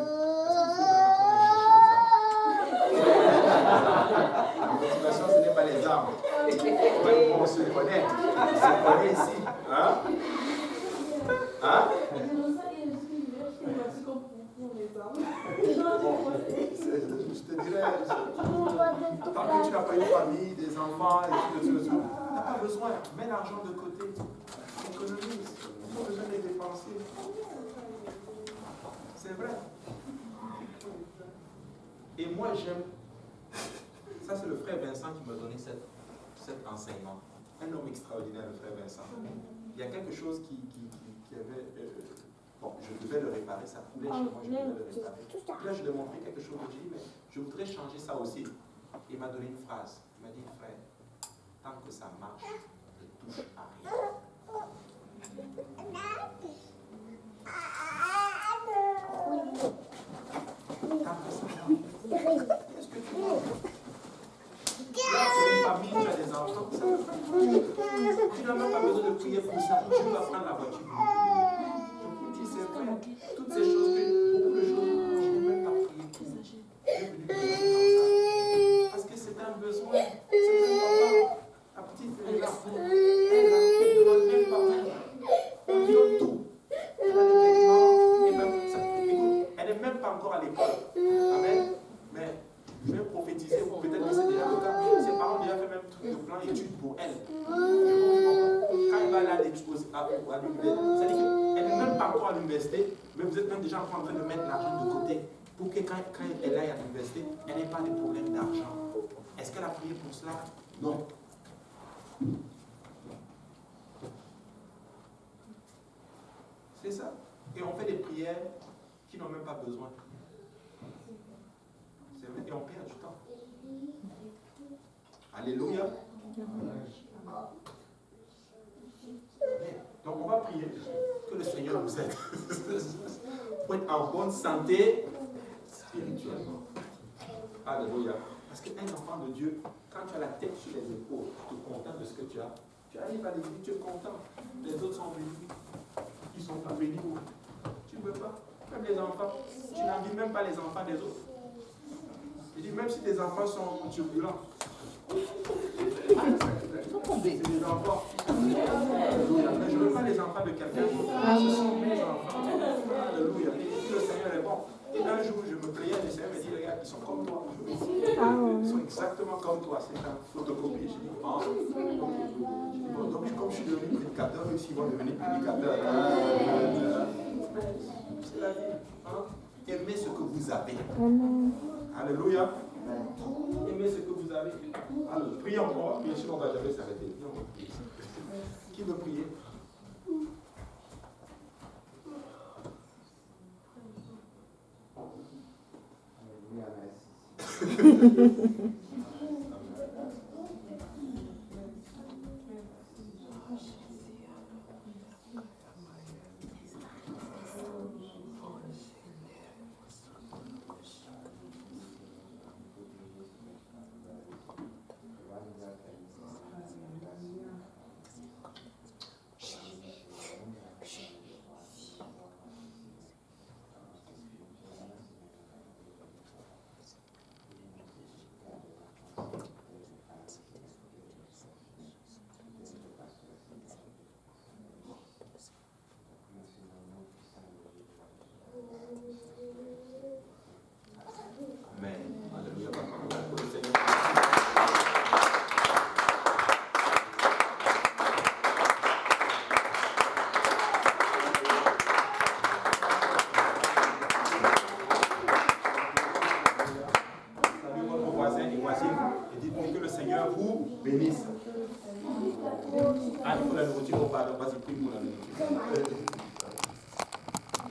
La motivation, ce n'est pas les armes. On se connaît. On se connaît ici. Hein? Hein? Je te dirais, tant que tu n'as pas une famille, des enfants, et tout, tu n'as pas besoin. Mets l'argent de côté. Économise. Il faut besoin de les dépenser. C'est vrai. Et moi, j'aime. Ça, c'est le frère Vincent qui m'a donné cet enseignement. Un homme extraordinaire, le frère Vincent. Il y a quelque chose qui avait. Bon, je devais le réparer, ça coulait chez moi, je devais le réparer. Là, je lui ai montré quelque chose, j'ai dit, mais je voudrais changer ça aussi. Il m'a donné une phrase. Il m'a dit, frère, tant que ça marche, ne touche à rien. Tant que ça marche. Qu'est-ce que tu veux? Là, tu as une famille, tu as des enfants, tu n'as même pas besoin de prier pour ça. Tu vas prendre la voiture. C'est vrai, toutes ces choses, beaucoup de choses, je n'ai même pas prié pour. Parce que c'est un besoin. C'est un besoin. La petite est là. déjà fait même le plan d'études pour elle. Quand elle va aller à l'université, c'est-à-dire qu'elle n'est même pas encore à l'université, mais vous êtes même déjà en train de mettre l'argent de côté pour que quand elle aille à l'université, elle n'ait pas de problème d'argent. Est-ce qu'elle a prié pour cela? Non. C'est ça. Et on fait des prières qui n'ont même pas besoin. C'est vrai, et on perd du temps. Alléluia. Donc on va prier que le Seigneur nous aide pour être en bonne santé spirituellement. Alléluia. Parce qu'un enfant de Dieu, quand tu as la tête sur les épaules, tu es content de ce que tu as. Tu arrives à l'église, tu es content. Les autres sont bénis. Ils sont pas bénis. Tu ne veux pas. Même les enfants. Tu n'envies même pas les enfants des autres. Je dis, même si tes enfants sont turbulents. C'est des enfants. Mais je ne veux pas les enfants de quelqu'un d'autre. Ce sont mes enfants. Alléluia. Et le Seigneur est bon. Et un jour, je me priais, le Seigneur me dit, regarde, ils sont comme toi. Ils sont exactement comme toi. C'est un photocopie. Je dis, ah. Bon, donc, comme je suis devenu prédicateur, eux aussi vont devenir prédicateurs. C'est la vie. Hein? Aimez ce que vous avez. Alléluia. Aimez ce que vous avez. Alors, priez encore. Bien sûr, on ne va jamais s'arrêter. Qui veut prier? Bénisse. Ah, il faut la nourriture, pardon, vas-y, prie pour la nourriture.